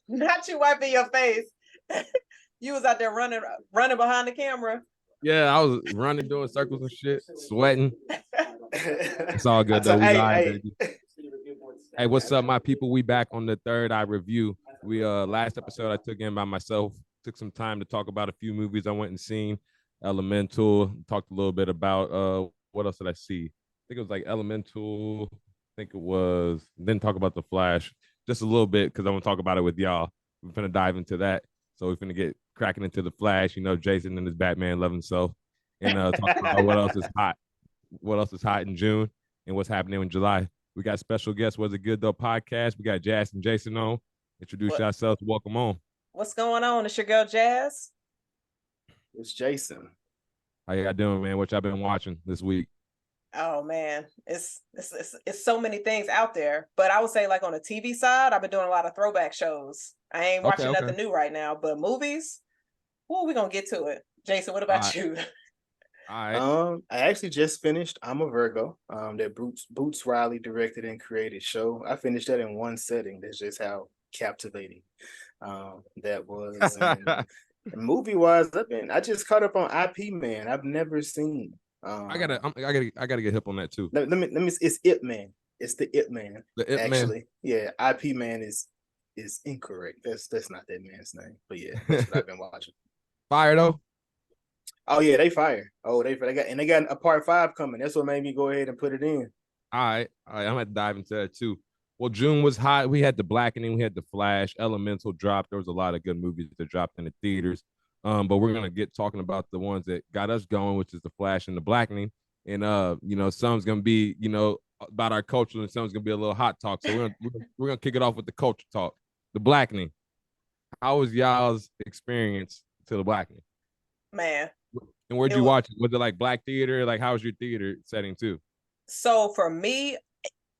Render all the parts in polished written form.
Not you wiping your face. You was out there running behind the camera. Yeah, I was running, doing circles and shit, sweating. It's all good though. We live, baby. Hey, what's up, my people? We back on the Third Eye Review. We last episode I took in by myself. Took some time to talk about a few movies I went and seen. Elemental. Talked a little bit about what else did I see? I think it was like Elemental. I think it was. Didn't talk about the Flash. Just a little bit because I want to talk about it with y'all. We're gonna dive into that. So we're gonna get cracking into the Flash. You know, Jason and his Batman love himself, and talk about what else is hot. What else is hot in June and what's happening in July. We got special guests. Was It Good Though podcast. We got Jazz and Jason on. Introduce yourselves. Welcome on. What's going on? It's your girl Jazz. It's Jason. How y'all doing, man? What y'all been watching this week? Oh man, it's so many things out there. But I would say, like on the TV side, I've been doing a lot of throwback shows. I ain't watching nothing new right now, but movies. We're gonna get to it. Jason, what about you? All right. I actually just finished I'm a Virgo. That Boots Riley directed and created show. I finished that in one setting. That's just how captivating that was. Movie wise, I just caught up on IP Man. I've never seen. I gotta get hip on that too. Let me. It's It Man. It's the It Man. The It actually, Man. Yeah. IP Man is incorrect. That's not that man's name. But yeah, that's what I've been watching. Fire though. Oh yeah, they fire. Oh, they got a part 5 coming. That's what made me go ahead and put it in. All right. I'm gonna dive into that too. Well, June was hot. We had the Blackening, we had the Flash, Elemental dropped. There was a lot of good movies that dropped in the theaters. But we're gonna get talking about the ones that got us going, which is the Flash and the Blackening. And some's gonna be, about our culture, and some's gonna be a little hot talk. So we're gonna kick it off with the culture talk. The Blackening. How was y'all's experience to the Blackening? Man. And where'd you watch it? Was it like Black theater? Like, how was your theater setting too? So for me,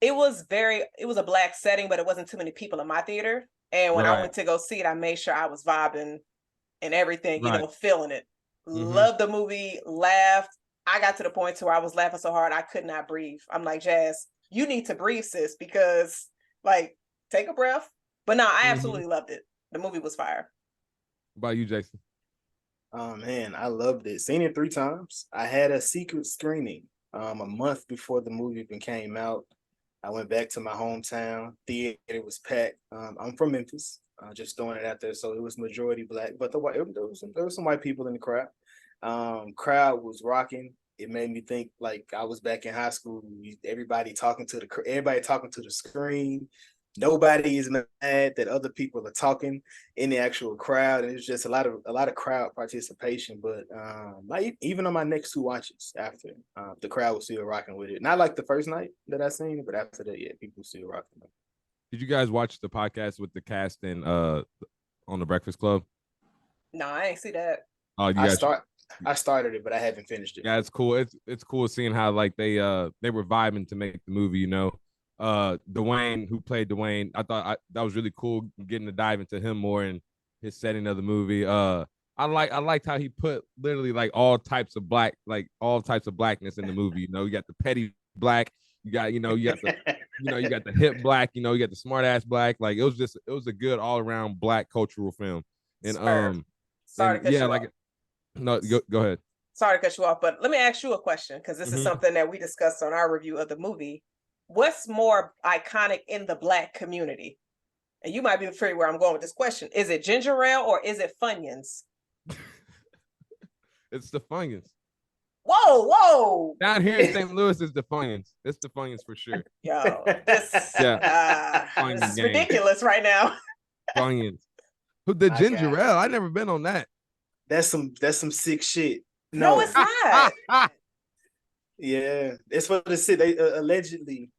it was a Black setting, but it wasn't too many people in my theater. And when I went to go see it, I made sure I was vibing and everything, feeling it. Mm-hmm. Loved the movie, laughed. I got to the point where I was laughing so hard I could not breathe. I'm like, Jazz, you need to breathe, sis, because like, take a breath. But no, I absolutely loved it. The movie was fire. What about you, Jason? Oh man, I loved it. Seen it 3 times. I had a secret screening a month before the movie even came out. I went back to my hometown. Theater was packed. I'm from Memphis. Just throwing it out there. So it was majority Black, but there was some white people in the crowd. Crowd was rocking. It made me think like I was back in high school. Everybody talking to the screen. Nobody is mad that other people are talking in the actual crowd, and it's just a lot of crowd participation. But even on my next 2 watches after, the crowd was still rocking with it. Not like the first night that I seen it, but after that, yeah, people still rocking it. Did you guys watch the podcast with the cast and on the Breakfast Club? No, I ain't see that. Oh, I started it, but I haven't finished it. Yeah, it's cool. It's cool seeing how like they were vibing to make the movie. Dwayne, who played Dwayne, I thought that was really cool getting to dive into him more and his setting of the movie. I liked how he put literally like all types of blackness in the movie. You got the petty Black, you got the hip Black, you got the smart ass Black. Like it was a good all around Black cultural film. And sorry to cut you off. No, go ahead. Sorry to cut you off, but let me ask you a question, because this is something that we discussed on our review of the movie. What's more iconic in the Black community? And you might be afraid where I'm going with this question. Is it ginger ale or is it Funyuns? It's the Funyuns. Whoa. Down here in St. Louis is the Funyuns. It's the Funyuns for sure. Yo, this is ridiculous right now. Funyuns. The ginger ale? I never been on that. That's some sick shit. No, it's not. Yeah, it's for the city. They allegedly,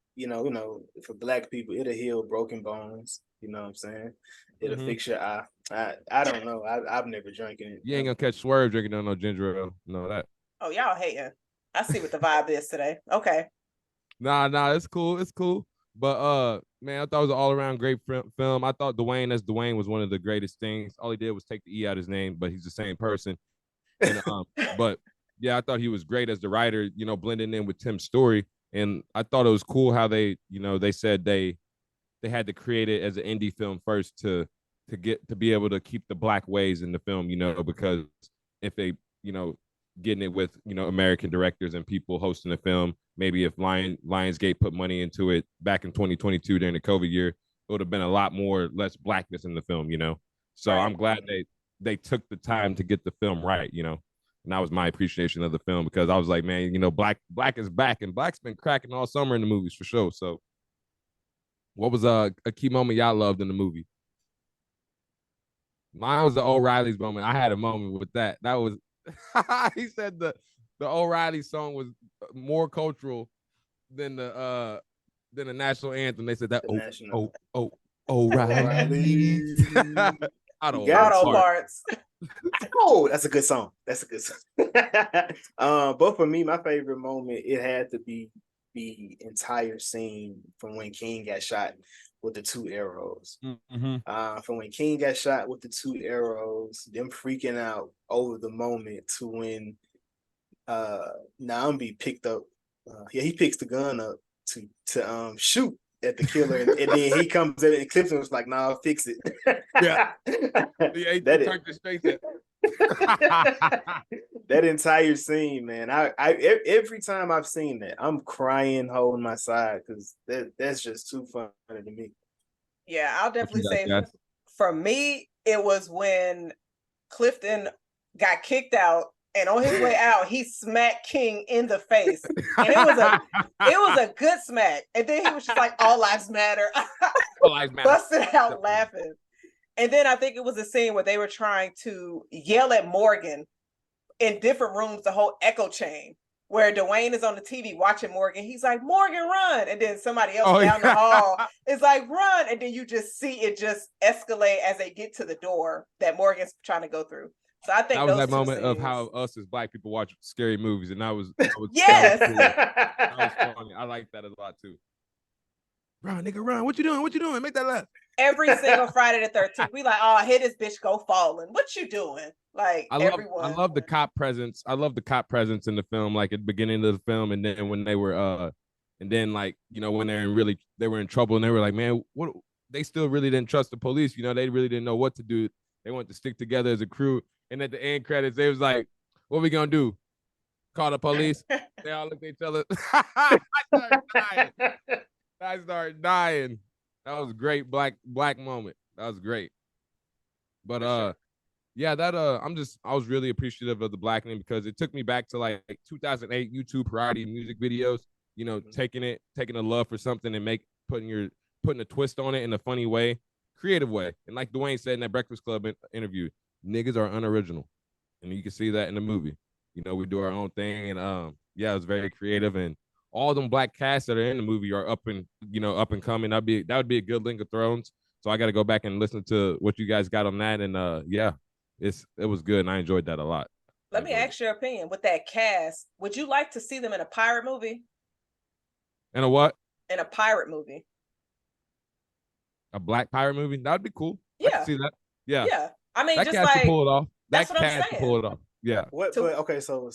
for Black people, it'll heal broken bones. You know what I'm saying? It'll fix your eye. I don't know. I've never drank it. You ain't gonna catch Swerve drinking no ginger ale. No that. Oh, y'all hating. I see what the vibe is today. Okay. Nah, it's cool. It's cool. But man, I thought it was an all around great film. I thought Dwayne as Dwayne was one of the greatest things. All he did was take the E out of his name, but he's the same person. And but yeah, I thought he was great as the writer, blending in with Tim's story. And I thought it was cool how they, they said they had to create it as an indie film first to to be able to keep the black ways in the film, because if they, getting it with, American directors and people hosting the film, maybe if Lionsgate put money into it back in 2022 during the COVID year, it would have been a lot less blackness in the film, So right. I'm glad they took the time to get the film right, and that was my appreciation of the film, because I was like, man, black is back, and black's been cracking all summer in the movies for sure. So what was a key moment y'all loved in the movie? Mine was the O'Reilly's moment. I had a moment with that. That was he said the O'Reilly song was more cultural than the national anthem. They said that O'Reilly. Auto parts. Oh, that's a good song. That's a good song. But for me, my favorite moment, it had to be the entire scene from when King got shot with the 2 arrows. Mm-hmm. From when King got shot with the 2 arrows, them freaking out over the moment to when Nambi picked up, he picks the gun up to shoot at the killer, and then he comes in and clips him. Was like, "Nah, fix it." Yeah, that his face at. That entire scene, man. I every time I've seen that, I'm crying, holding my side, because that's just too funny to me. Yeah, I'll definitely say for me, it was when Clifton got kicked out, and on his way out, he smacked King in the face, and it was a good smack. And then he was just like, "All lives matter." All lives matter. Busted out laughing. And then I think it was a scene where they were trying to yell at Morgan in different rooms, the whole echo chain, where Dwayne is on the TV watching Morgan. He's like, "Morgan, run!" And then somebody else down the hall is like, "Run!" And then you just see it just escalate as they get to the door that Morgan's trying to go through. So I think that was that moment of how us as black people watch scary movies, and that was yes, that was funny. I like that a lot too. Run, nigga, run! What you doing? What you doing? Make that laugh. Every single Friday the 13th, we like, "Oh, here this bitch go falling. What you doing?" Like everyone. I love the cop presence. I love the cop presence in the film, like at the beginning of the film, and then when they were and then like, when they were in trouble, and they were like, man, what, they still really didn't trust the police, they really didn't know what to do. They wanted to stick together as a crew. And at the end credits, they was like, "What we gonna do? Call the police?" They all looked at each other. I started dying. That was a great black moment. That was great. But yeah, that I was really appreciative of the Blackening, because it took me back to like 2008 YouTube parody music videos, taking a love for something and putting a twist on it in a funny way, creative way. And like Dwayne said in that Breakfast Club interview, niggas are unoriginal. And you can see that in the movie. We do our own thing, and yeah, it was very creative, and all them black casts that are in the movie are up and coming. That would be a good link of Thrones. So I got to go back and listen to what you guys got on that, and yeah, it was good, and I enjoyed that a lot. Let me ask your opinion with that cast. Would you like to see them in a pirate movie? In a what? In a pirate movie. A black pirate movie? That would be cool. Yeah. I can see that. Yeah. Yeah. I mean, that just cast like can pull it off. That's that what I'm cast saying. Can pull it off. Yeah. What? But okay, so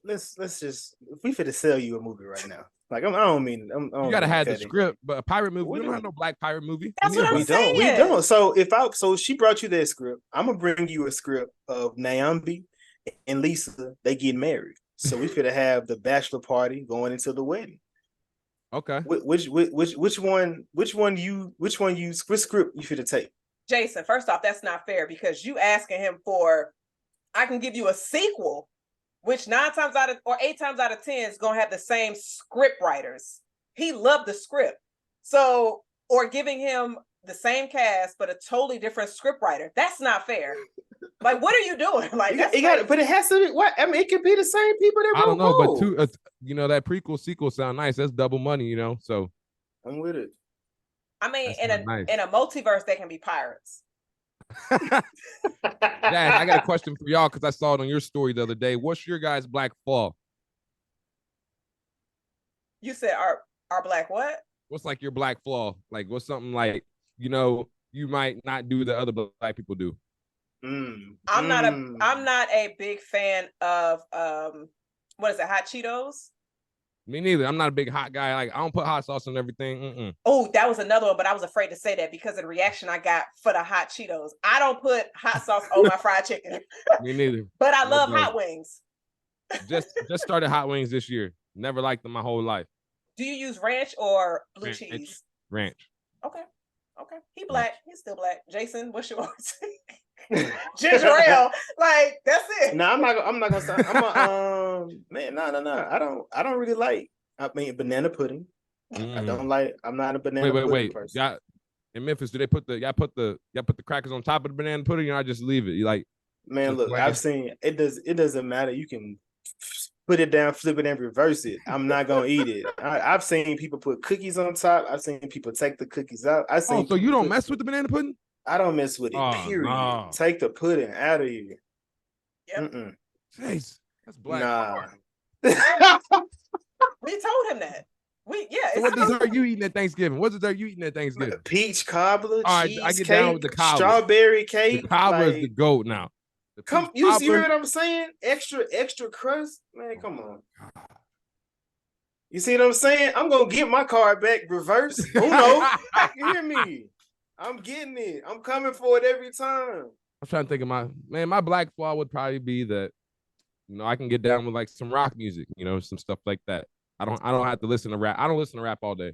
let's just, if we fit to sell you a movie right now. Like I don't mean you gotta have the script, but a pirate movie. We don't have no black pirate movie. That's what I'm saying. We don't. So she brought you that script. I'm gonna bring you a script of Naomi and Lisa. They get married. So we finna have the bachelor party going into the wedding. Okay. Which one? Which script you finna take? Jason, first off, that's not fair, because you asking him for, I can give you a sequel, which 8 times out of 10 is gonna have the same script writers. He loved the script. So, or giving him the same cast but a totally different script writer. That's not fair. Like, what are you doing? Like, but it has to be what? I mean, it could be the same people that I don't know, but that prequel sequel sound nice. That's double money, so I'm with it. I mean, in a multiverse, they can be pirates. Dad, I got a question for y'all, because I saw it on your story the other day. What's your guys' black flaw? You said our black what? What's like your black flaw? Like, what's something like, you might not do that other black people do? I'm not a big fan of what is it, hot Cheetos? Me neither. I'm not a big hot guy. Like I don't put hot sauce on everything. Oh, that was another one, but I was afraid to say that because of the reaction I got for the hot Cheetos. I don't put hot sauce on my fried chicken. Me neither. But I love hot wings. Just started hot wings this year. Never liked them my whole life. Do you use ranch or blue cheese? Ranch. Okay. He black. He's still black. Jason, what's yours? Ginger ale. Like that's it. No, I'm not gonna say. Man, no. I don't really like. I mean, banana pudding. I don't like. I'm not a banana pudding person. In Memphis, do they put the crackers on top of the banana pudding, or I just leave it? You like? Man, look, I've seen it. It doesn't matter. You can put it down, flip it, and reverse it. I'm not gonna eat it. I've seen people put cookies on top. I've seen people take the cookies out. So you don't mess with the banana pudding? I don't mess with it. Period. No. Take the pudding out of here. Yep. Jeez, that's black. Nah. We told him that. So what dessert you eating at Thanksgiving? What dessert you eating at Thanksgiving? Peach cobbler, cheesecake, I get down with the cobbler. Strawberry cake. The cobbler is the goat now. You hear what I'm saying? Extra crust, man. Come on. You see what I'm saying? I'm gonna get my card back reverse. Uno, you hear me? I'm getting it. I'm coming for it every time. I'm trying to think of my black flaw would probably be that, I can get down with like some rock music, some stuff like that. I don't have to listen to rap. I don't listen to rap all day.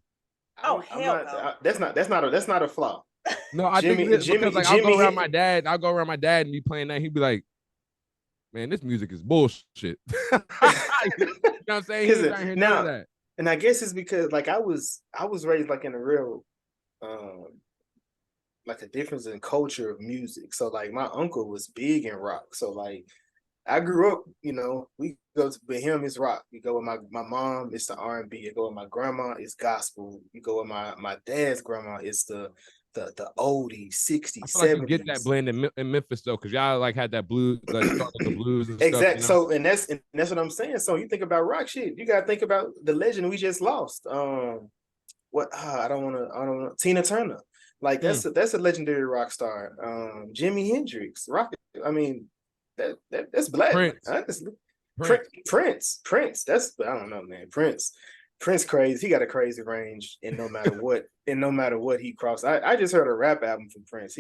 Oh hell no. That's not a flaw. No, I think it is because like I'll go around my dad and be playing that. He'd be like, "Man, this music is bullshit." You know what I'm saying? He's trying to hear none of that. And I guess it's because like I was raised like in a real like a difference in culture of music. So like my uncle was big in rock. So like I grew up, we go to, with him, it's rock. You go with my mom, it's the R&B. You go with my grandma, it's gospel. You go with my dad's grandma, it's the oldies, 60s, 70s. Like you get that blend in Memphis though, because y'all like had that blues, like the blues and exactly. Stuff, So and that's what I'm saying. So you think about rock shit, you gotta think about the legend we just lost. I don't wanna Tina Turner. Like that's a legendary rock star. Jimi Hendrix, rock. I mean, that's black. Prince. Honestly. Prince. That's I don't know, man. Prince crazy. He got a crazy range, and no matter what he crossed. I just heard a rap album from Prince.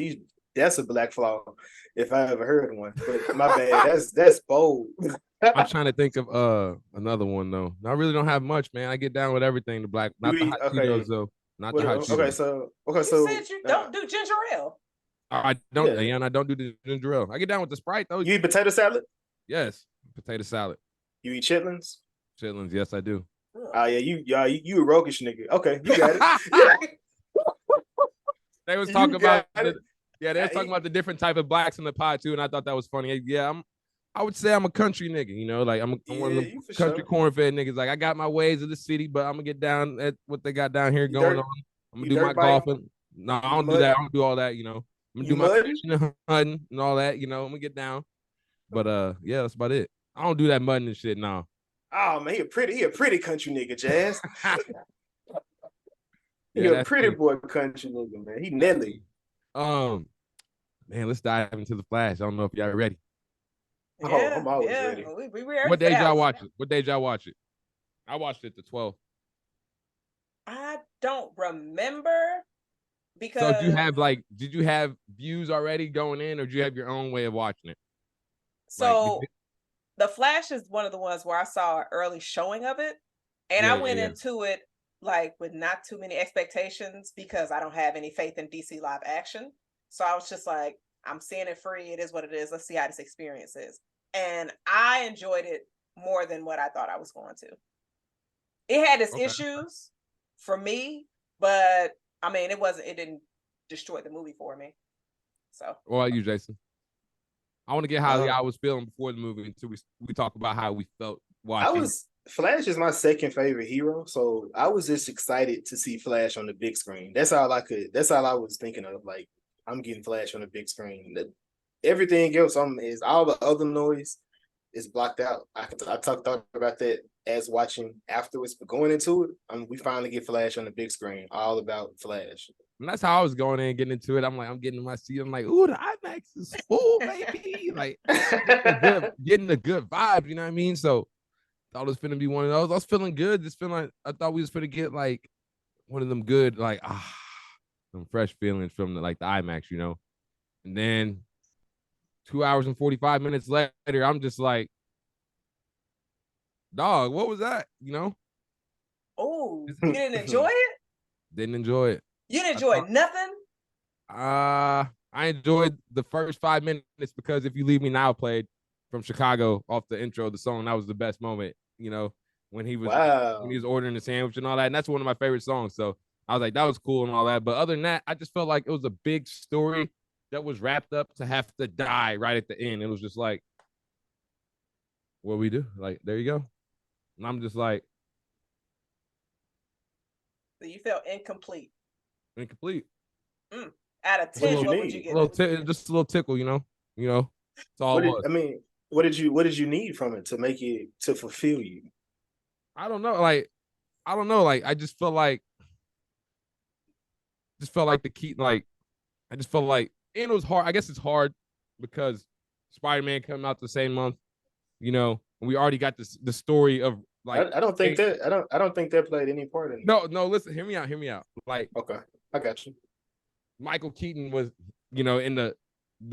That's a black flaw, if I ever heard one. But my bad. That's bold. I'm trying to think of another one though. I really don't have much, man. I get down with everything. The black, not the hot Cheetos though. Not the hot Cheetos. Okay, so you said you don't do ginger ale. I don't, and I don't do the ginger ale. I get down with the Sprite though. You eat potato salad? Yes, potato salad. You eat chitlins? Chitlins, yes, I do. Oh yeah, you a roguish nigga. Okay, you got it. They was talking about they was talking about the different type of blacks in the pod too, and I thought that was funny. Yeah, I would say I'm a country nigga, like I'm one of the country corn-fed niggas. Like I got my ways of the city, but I'm gonna get down at what they got down here going on. I'm gonna do my golfing. No, I don't do that. I don't do all that, I'm gonna do my fishing and hunting and all that, I'm gonna get down. But yeah, that's about it. I don't do that mudding and shit now. Oh man, he a pretty country nigga, Jazz. He a pretty boy country nigga, man. He Nelly. Man, let's dive into the Flash. I don't know if y'all ready. Yeah, I'm always ready. We ready. What day y'all watch it? What day y'all watch it? I watched it the 12th. I don't remember because. So did you have views already going in, or do you have your own way of watching it? So The Flash is one of the ones where I saw an early showing of it, and I went into it like with not too many expectations because I don't have any faith in DC live action. So I was just like, I'm seeing it free. It is what it is. Let's see how this experience is. And I enjoyed it more than what I thought I was going to. It had its issues for me, but I mean, it didn't destroy the movie for me. So. What about you, Jason? I want to get how I was feeling before the movie until we talk about how we felt watching. Flash is my second favorite hero, so I was just excited to see Flash on the big screen. That's all I was thinking of. Like, I'm getting Flash on the big screen. Everything else is all the other noise is blocked out. I talked about that as watching afterwards, but going into it, we finally get Flash on the big screen. All about Flash. And that's how I was going in, getting into it. I'm getting in my seat. I'm like, ooh, the IMAX is full, baby. Like, getting the good vibe. You know what I mean? So thought it was finna be one of those. I was feeling good. Just feeling like I thought we was finna get like one of them good, like some fresh feelings from the IMAX, you know. And then 2 hours and 45 minutes later, I'm just like, dog, what was that? You know? Oh, you didn't enjoy it? Didn't enjoy it. You didn't enjoy nothing? I enjoyed the first 5 minutes because If You Leave Me Now played from Chicago off the intro of the song. That was the best moment, you know, when he was ordering the sandwich and all that. And that's one of my favorite songs. So I was like, that was cool and all that. But other than that, I just felt like it was a big story that was wrapped up to have to die right at the end. It was just like, what we do? Like, there you go. And I'm just like, so you felt incomplete. Out of 10, what would you give it? Just a little tickle, you know. It's all what did you need from it to make it to fulfill you? I don't know. I just felt like the key, like I just felt like, and it was hard. I guess it's hard because Spider-Man came out the same month, you know, and we already got the story of like. I don't think that played any part in it. No, listen, hear me out. Like, okay, I got you. Michael Keaton was, you know, in the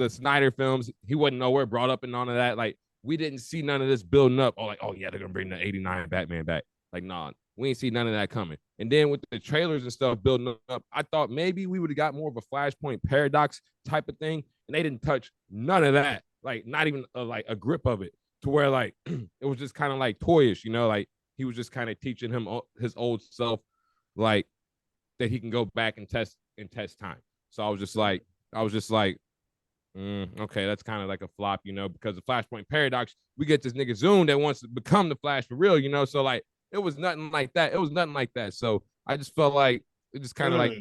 Snyder films, he wasn't nowhere brought up and none of that. Like, we didn't see none of this building up. Oh yeah, they're gonna bring the '89 Batman back. Like, nah, we ain't see none of that coming. And then with the trailers and stuff building up, I thought maybe we would have got more of a Flashpoint paradox type of thing, and they didn't touch none of that. Like, not even like a grip of it, to where like it was just kind of like toyish, you know, like he was just kind of teaching him his old self, like that he can go back and test time. So I was just like, okay, that's kind of like a flop, you know, because the Flashpoint paradox, we get this nigga Zoom that wants to become the Flash for real, you know. So like, it was nothing like that. So I just felt like it just kind of like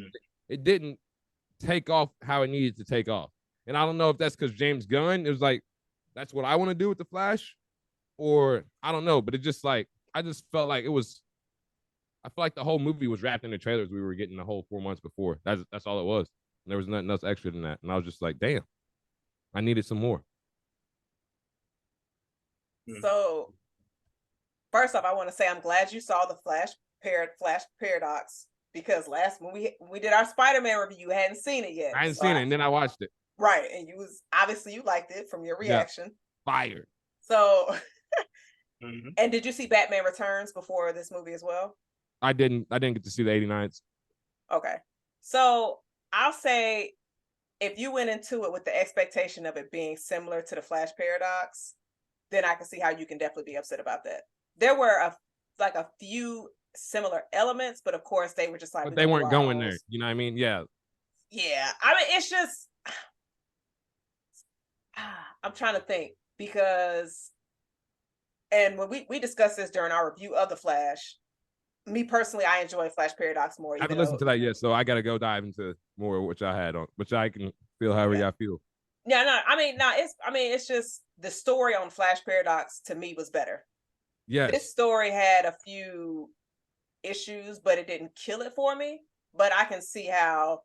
it didn't take off how it needed to take off. And I don't know if that's because James Gunn, it was like, that's what I want to do with the Flash, or I don't know, but it just like, I just felt like it was, I feel like the whole movie was wrapped in the trailers we were getting the whole 4 months before. That's all it was. And there was nothing else extra than that. And I was just like, damn, I needed some more. So first off, I want to say I'm glad you saw the Flash paradox, because when we did our Spider-Man review, you hadn't seen it yet. I hadn't seen it, and then I watched it. Right, and you liked it from your reaction. Yeah. Fire. So, and did you see Batman Returns before this movie as well? I didn't get to see the 89s. Okay, so I'll say, if you went into it with the expectation of it being similar to the Flash paradox, then I can see how you can definitely be upset about that. There were a few similar elements, but of course they were just like, but they weren't going there. You know what I mean? Yeah. Yeah. I mean, it's just, I'm trying to think, because, and when we discussed this during our review of the Flash, me personally, I enjoy Flash Paradox more. I haven't listened to that yet, so I got to go dive into more of which I had on, which I can feel however y'all feel. Yeah, no, it's just the story on Flash Paradox to me was better. Yes. This story had a few issues, but it didn't kill it for me. But I can see how,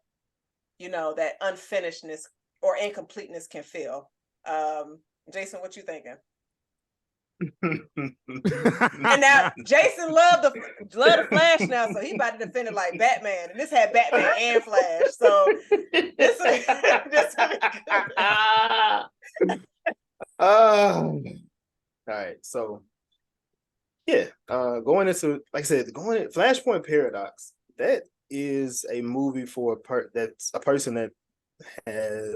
you know, that unfinishedness or incompleteness can feel. Jason, what you thinking? And now Jason loved the Flash now, so he about to defend it like Batman, and this had Batman and Flash. So this all right, so yeah, going into, like I said, Flashpoint Paradox, that is a movie for that's a person that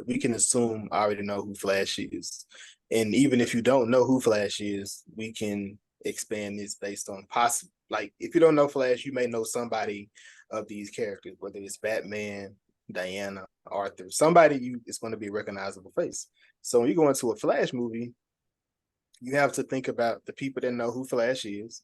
we can assume already know who Flash is. And even if you don't know who Flash is, we can expand this based on possible, like, if you don't know Flash, you may know somebody of these characters, whether it's Batman, Diana, Arthur, somebody is going to be a recognizable face. So when you go into a Flash movie, you have to think about the people that know who Flash is.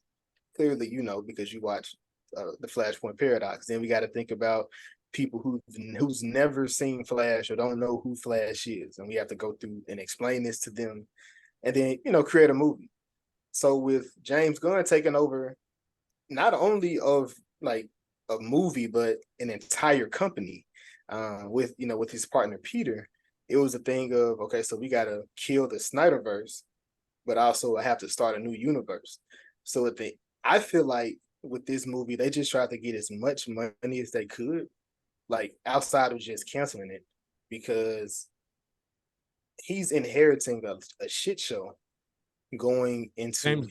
Clearly, you know, because you watch the Flashpoint Paradox. Then we got to think about people who's never seen Flash or don't know who Flash is, and we have to go through and explain this to them, and then, you know, create a movie. So with James Gunn taking over, not only of like a movie, but an entire company, with his partner Peter, it was a thing of, okay, so we got to kill the Snyderverse, but also I have to start a new universe. So I feel like with this movie, they just tried to get as much money as they could, like outside of just canceling it, because he's inheriting a shit show going into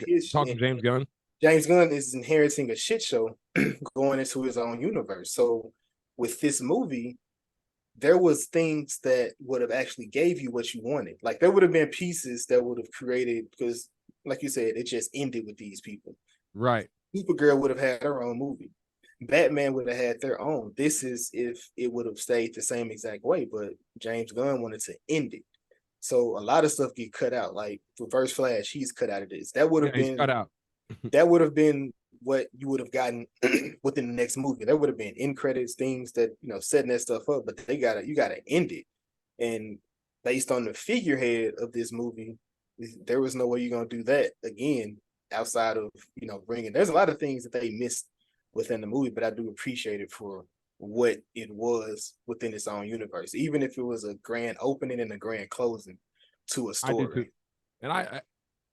James Gunn. James Gunn is inheriting a shit show going into his own universe. So with this movie, there was things that would have actually gave you what you wanted. Like there would have been pieces that would have created, because like you said, it just ended with these people. Right. Supergirl would have had her own movie. Batman would have had their own. This is if it would have stayed the same exact way, but James Gunn wanted to end it. So a lot of stuff get cut out. Like Reverse Flash, he's cut out of this. That would have been cut out. That would have been what you would have gotten within the next movie. That would have been end credits, things that, you know, setting that stuff up, but you gotta end it. And based on the figurehead of this movie, there was no way you're gonna do that again outside of, you know, there's a lot of things that they missed within the movie, but I do appreciate it for what it was within its own universe, even if it was a grand opening and a grand closing to a story. I do too. And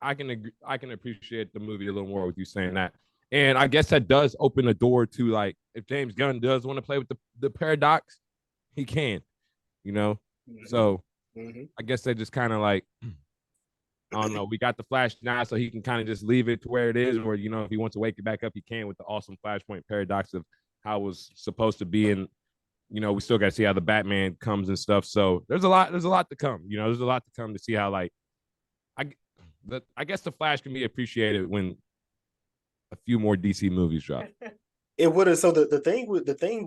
I can agree, I can appreciate the movie a little more with you saying that. And I guess that does open a door to, like, if James Gunn does want to play with the paradox, he can, you know? Mm-hmm. So I guess they just kind of like, I don't know, we got the Flash now, so he can kind of just leave it to where it is, or, you know, if he wants to wake it back up, he can, with the awesome Flashpoint paradox of how it was supposed to be. And, you know, we still got to see how the Batman comes and stuff. So there's a lot to come, you know, there's a lot to come to see how, like, I guess the Flash can be appreciated when a few more DC movies drop. It would have. So the thing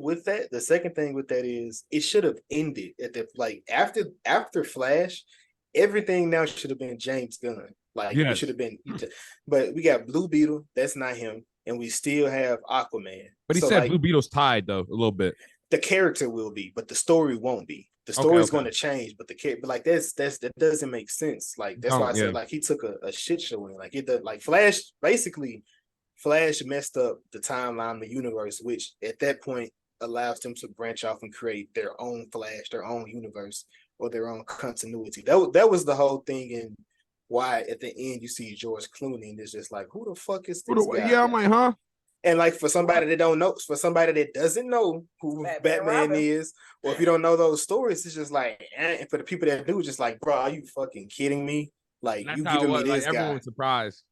with that, the second thing with that is it should have ended at the, like, after Flash, everything now should have been James Gunn. Like, yes. It should have been, but we got Blue Beetle, that's not him, and we still have Aquaman. But he said, like, Blue Beetle's tied though a little bit. The character will be, but the story won't be. The story is going to change, but like that doesn't make sense. Like that's why I said, like, he took a shit show in, like, Flash messed up the timeline, the universe, which at that point allows them to branch off and create their own Flash, their own universe, or their own continuity. That was the whole thing, and why at the end you see George Clooney and it's just like, who the fuck is this guy? Yeah, I'm like, huh? And like, for somebody that don't know, for somebody that doesn't know who Batman is, or if you don't know those stories, it's just like, and for the people that do, just like, bro, are you fucking kidding me? Like, you giving me this guy? Everyone was surprised.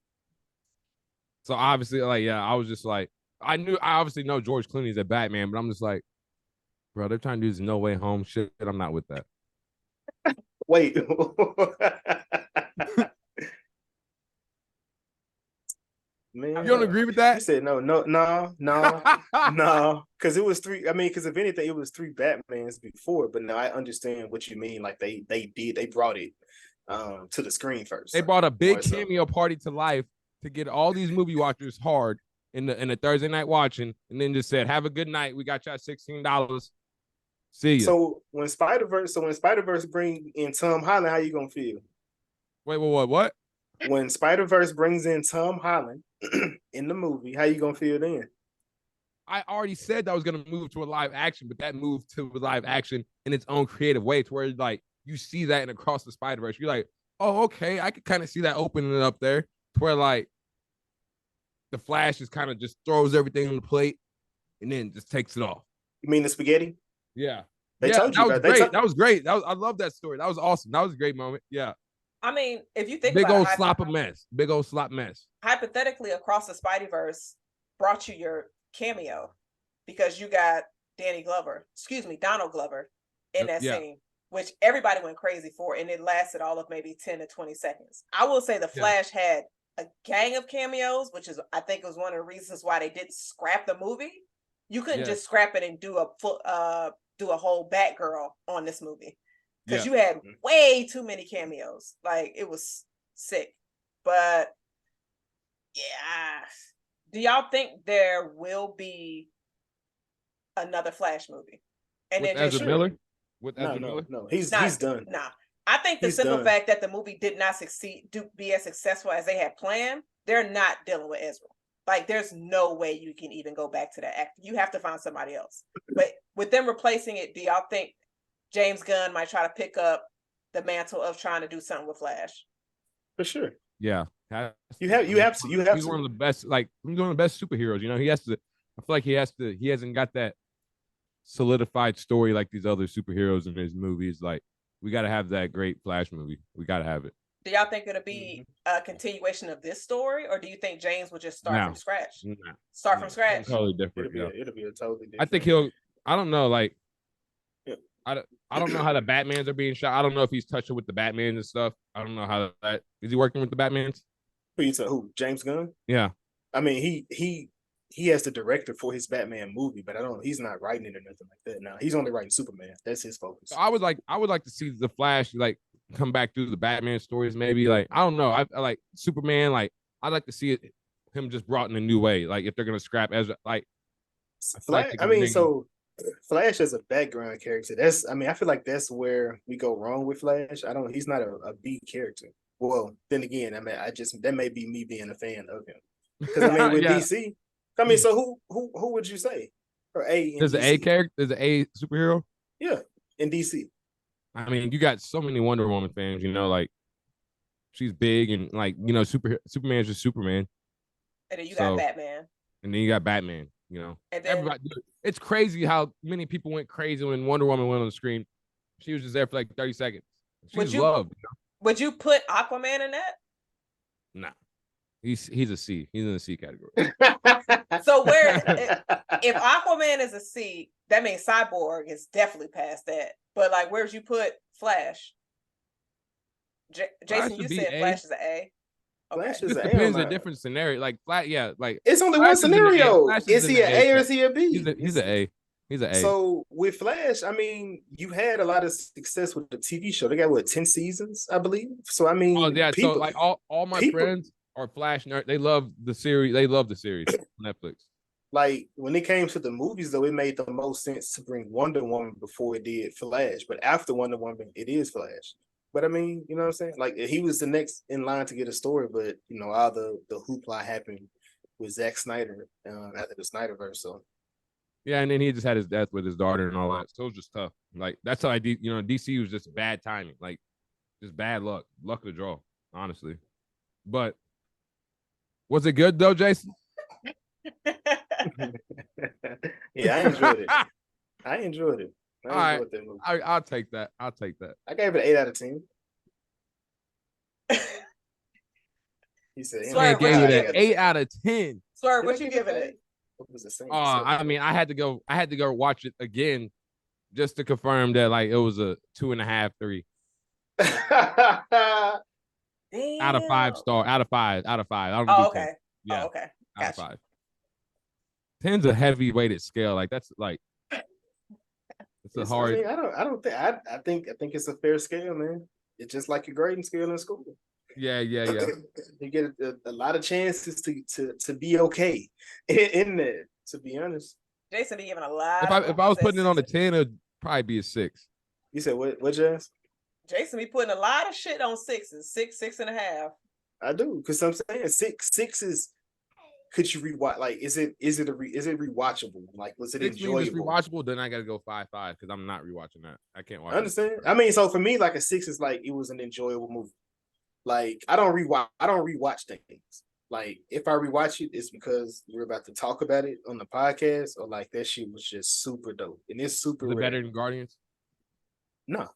So obviously, like, yeah, I was just like, I obviously know George Clooney's a Batman, but I'm just like, bro, they're trying to do this No Way Home shit. I'm not with that. Wait. Man, you don't agree with that? He said no, because it was three. I mean, because if anything, it was three Batmans before. But now I understand what you mean. Like, they brought it to the screen first. They brought a big cameo party to life to get all these movie watchers hard in the Thursday night watching, and then just said, "Have a good night. We got y'all $16. See you." So when Spider-Verse bring in Tom Holland, how you gonna feel? Wait, what? When Spider-Verse brings in Tom Holland in the movie, how you gonna feel then? I already said that I was gonna move to a live action, but that moved to a live action in its own creative way, to where, like, you see that in Across the Spider-Verse, you're like, oh, okay, I could kind of see that opening it up there, to where, like, the Flash just kind of just throws everything on the plate and then just takes it off. You mean the spaghetti? Yeah. That was great. I love that story. That was awesome. That was a great moment. Yeah. I mean, if you think big old slop mess. Hypothetically, Across the Spideyverse brought you your cameo because you got Donald Glover in that scene, which everybody went crazy for, and it lasted all of maybe 10 to 20 seconds. I will say the Flash had a gang of cameos, which is, I think, it was one of the reasons why they didn't scrap the movie. You couldn't just scrap it and do a whole Batgirl on this movie. Because you had way too many cameos. Like, it was sick. But, yeah. Do y'all think there will be another Flash movie? And with Ezra Miller? With Ezra Miller? No. He's done. Nah. I think the simple fact that the movie did not be as successful as they had planned, they're not dealing with Ezra. Like, there's no way you can even go back to that actor. You have to find somebody else. But with them replacing it, do y'all think James Gunn might try to pick up the mantle of trying to do something with Flash? For sure. Yeah. You have to. He's one of the best. Like he's one of the best superheroes. You know, he has to. I feel like he has to. He hasn't got that solidified story like these other superheroes in his movies. Like we got to have that great Flash movie. We got to have it. Do y'all think it'll be a continuation of this story, or do you think James will just start from scratch? Start from scratch. Totally different. It'll be a totally different. I think he'll. I don't know. Like, I don't know how the Batmans are being shot. I don't know if he's touching with the Batmans and stuff. I don't know how that is. He working with the Batmans? Who? James Gunn? Yeah. I mean, he has the director for his Batman movie, but he's not writing it or nothing like that. Now he's only writing Superman. That's his focus. So I would like to see the Flash like come back through the Batman stories. Maybe like I don't know. I like Superman. Like I'd like to see him just brought in a new way. Like if they're gonna scrap Ezra, like Flash. Flash as a background character. I feel like that's where we go wrong with Flash. He's not a B character. Well, then again, that may be me being a fan of him. Because with DC, so who would you say? Or A? There's an A character. There's an A superhero. Yeah, in DC. I mean, you got so many Wonder Woman fans. You know, like she's big and like Superman's just Superman. And then you got Batman. And then you got Batman. You know, and then, everybody. It's crazy how many people went crazy when Wonder Woman went on the screen. She was just there for like 30 seconds. She's loved. You know? Would you put Aquaman in that? Nah. He's a C. He's in the C category. So if Aquaman is a C, that means Cyborg is definitely past that. But like, where'd you put Flash? Jason, you said Flash is an A. Okay. Flash is it depends on a different scenario. Like Flash, like it's only one scenario. Is he an A or is he a B? He's an A. He's an A. So with Flash, I mean, you had a lot of success with the TV show. They got 10 seasons, I believe. So I mean, so like all my friends are Flash nerds. They love the series. They love the series on Netflix. Like when it came to the movies, though, it made the most sense to bring Wonder Woman before it did Flash. But after Wonder Woman, it is Flash. But I mean, you know what I'm saying? Like he was the next in line to get a story, but all the hoopla happened with Zack Snyder after the Snyderverse. So yeah, and then he just had his death with his daughter and all that. So it was just tough. Like that's how DC was just bad timing, like just bad luck of the draw, honestly. But was it good though, Jason? Yeah, I enjoyed it. I enjoyed it. All right, I'll take that. I gave it an 8 out of 10. He said, "I gave it an 8 out of 10." Swerve, what you giving it? What was the same? I mean, I had to go watch it again just to confirm that like it was a 2.5, 3. Out of 5 star. Out of 5. I don't do okay. 10. Yeah. Oh, okay. Out of 5. 10's a heavy weighted scale. Like that's like it's a hard. I think it's a fair scale, man. It's just like your grading scale in school. Yeah. You get a lot of chances to be okay in there. To be honest, Jason be giving a lot. If I was putting it on a 10, it'd probably be a 6. You said what, Jazz? Jason be putting a lot of shit on 6s, 6.5. I do, because I'm saying six is. Could you rewatch? Like, is it rewatchable? Like, was it enjoyable? If it's rewatchable, then I gotta go 5.5 because I'm not rewatching that. I can't watch. I understand. I mean, so for me, like a 6 is like it was an enjoyable movie. Like I don't rewatch things. Like if I rewatch it, it's because we're about to talk about it on the podcast, or like that shit was just super dope and it's super. Is it better than Guardians? No.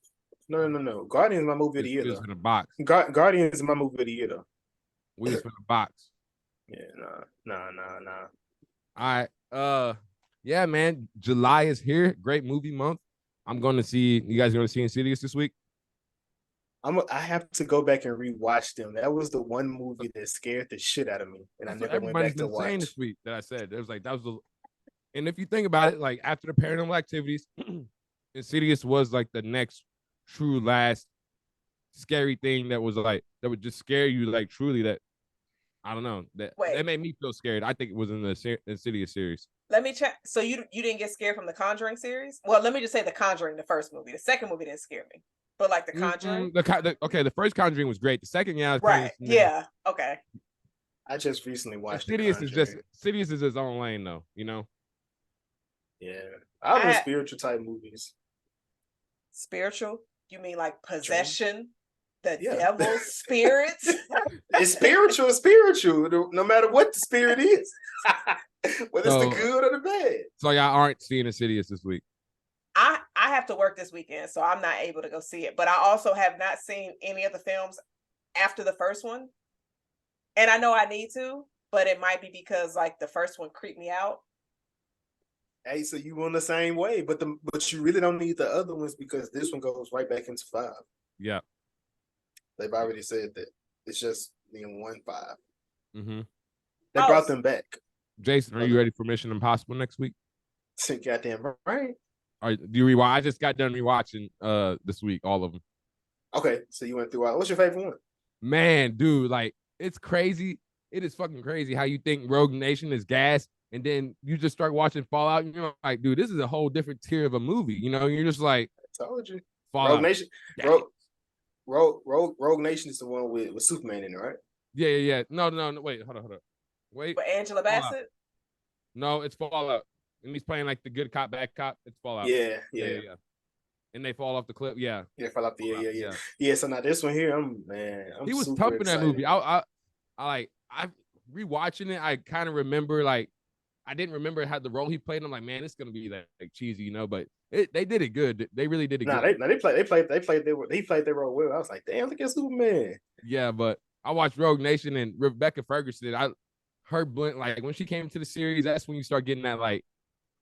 Guardians is my movie of the year. We was in a box. Guardians is my movie of the year though. We was in a box. Yeah, nah. All right. Yeah, man. July is here. Great movie month. I'm going to see. You guys going to see Insidious this week? I have to go back and rewatch them. That was the one movie that scared the shit out of me, and I never went back to watch. This week that I said it was like that was the. And if you think about it, like after the Paranormal Activities, Insidious was like the next true last scary thing that was like that would just scare you like truly. That I don't know that made me feel scared. I think it was in the Insidious series. Let me check. So you didn't get scared from the Conjuring series? Well, let me just say the Conjuring, the first movie. The second movie didn't scare me. But like the Conjuring, the first Conjuring was great. The second, right? Yeah, okay. I just recently watched. Insidious is its own lane, though. You know. Yeah, I love spiritual type movies. Spiritual? You mean like Possession, The devil's spirits. It's spiritual, no matter what the spirit is. Whether it's the good or the bad. So y'all aren't seeing Insidious this week? I have to work this weekend, so I'm not able to go see it. But I also have not seen any of the films after the first one. And I know I need to, but it might be because like the first one creeped me out. Hey, so you on the same way, but you really don't need the other ones because this one goes right back into 5. Yeah. They've already said that. It's just being 1-5. Mm-hmm. They brought them back. Jason, are you ready for Mission Impossible next week? Goddamn right. Do you rewatch? I just got done rewatching this week, all of them. Okay, so you went through what's your favorite one? Man, dude, like it's crazy. It is fucking crazy how you think Rogue Nation is gas, and then you just start watching Fallout, and you're like, dude, this is a whole different tier of a movie. You know, you're just like, I told you. Fallout. Rogue Nation. Rogue Nation is the one with Superman in it, right? Yeah. No. Wait, hold on. Wait. But Angela Bassett? Fallout. No, it's Fallout. And he's playing like the good cop, bad cop. It's Fallout. Yeah. And they fall off the cliff. Yeah. Yeah, fall off the yeah. So now this one here, he was tough in that movie. I rewatching it. I kind of remember like I didn't remember how the role he played. And I'm like, man, it's gonna be like cheesy, you know. But they did it good. They really did it good. He played their role well. I was like, damn, look at Superman. Yeah, but I watched Rogue Nation and Rebecca Ferguson. Her blend, like when she came to the series, that's when you start getting that like,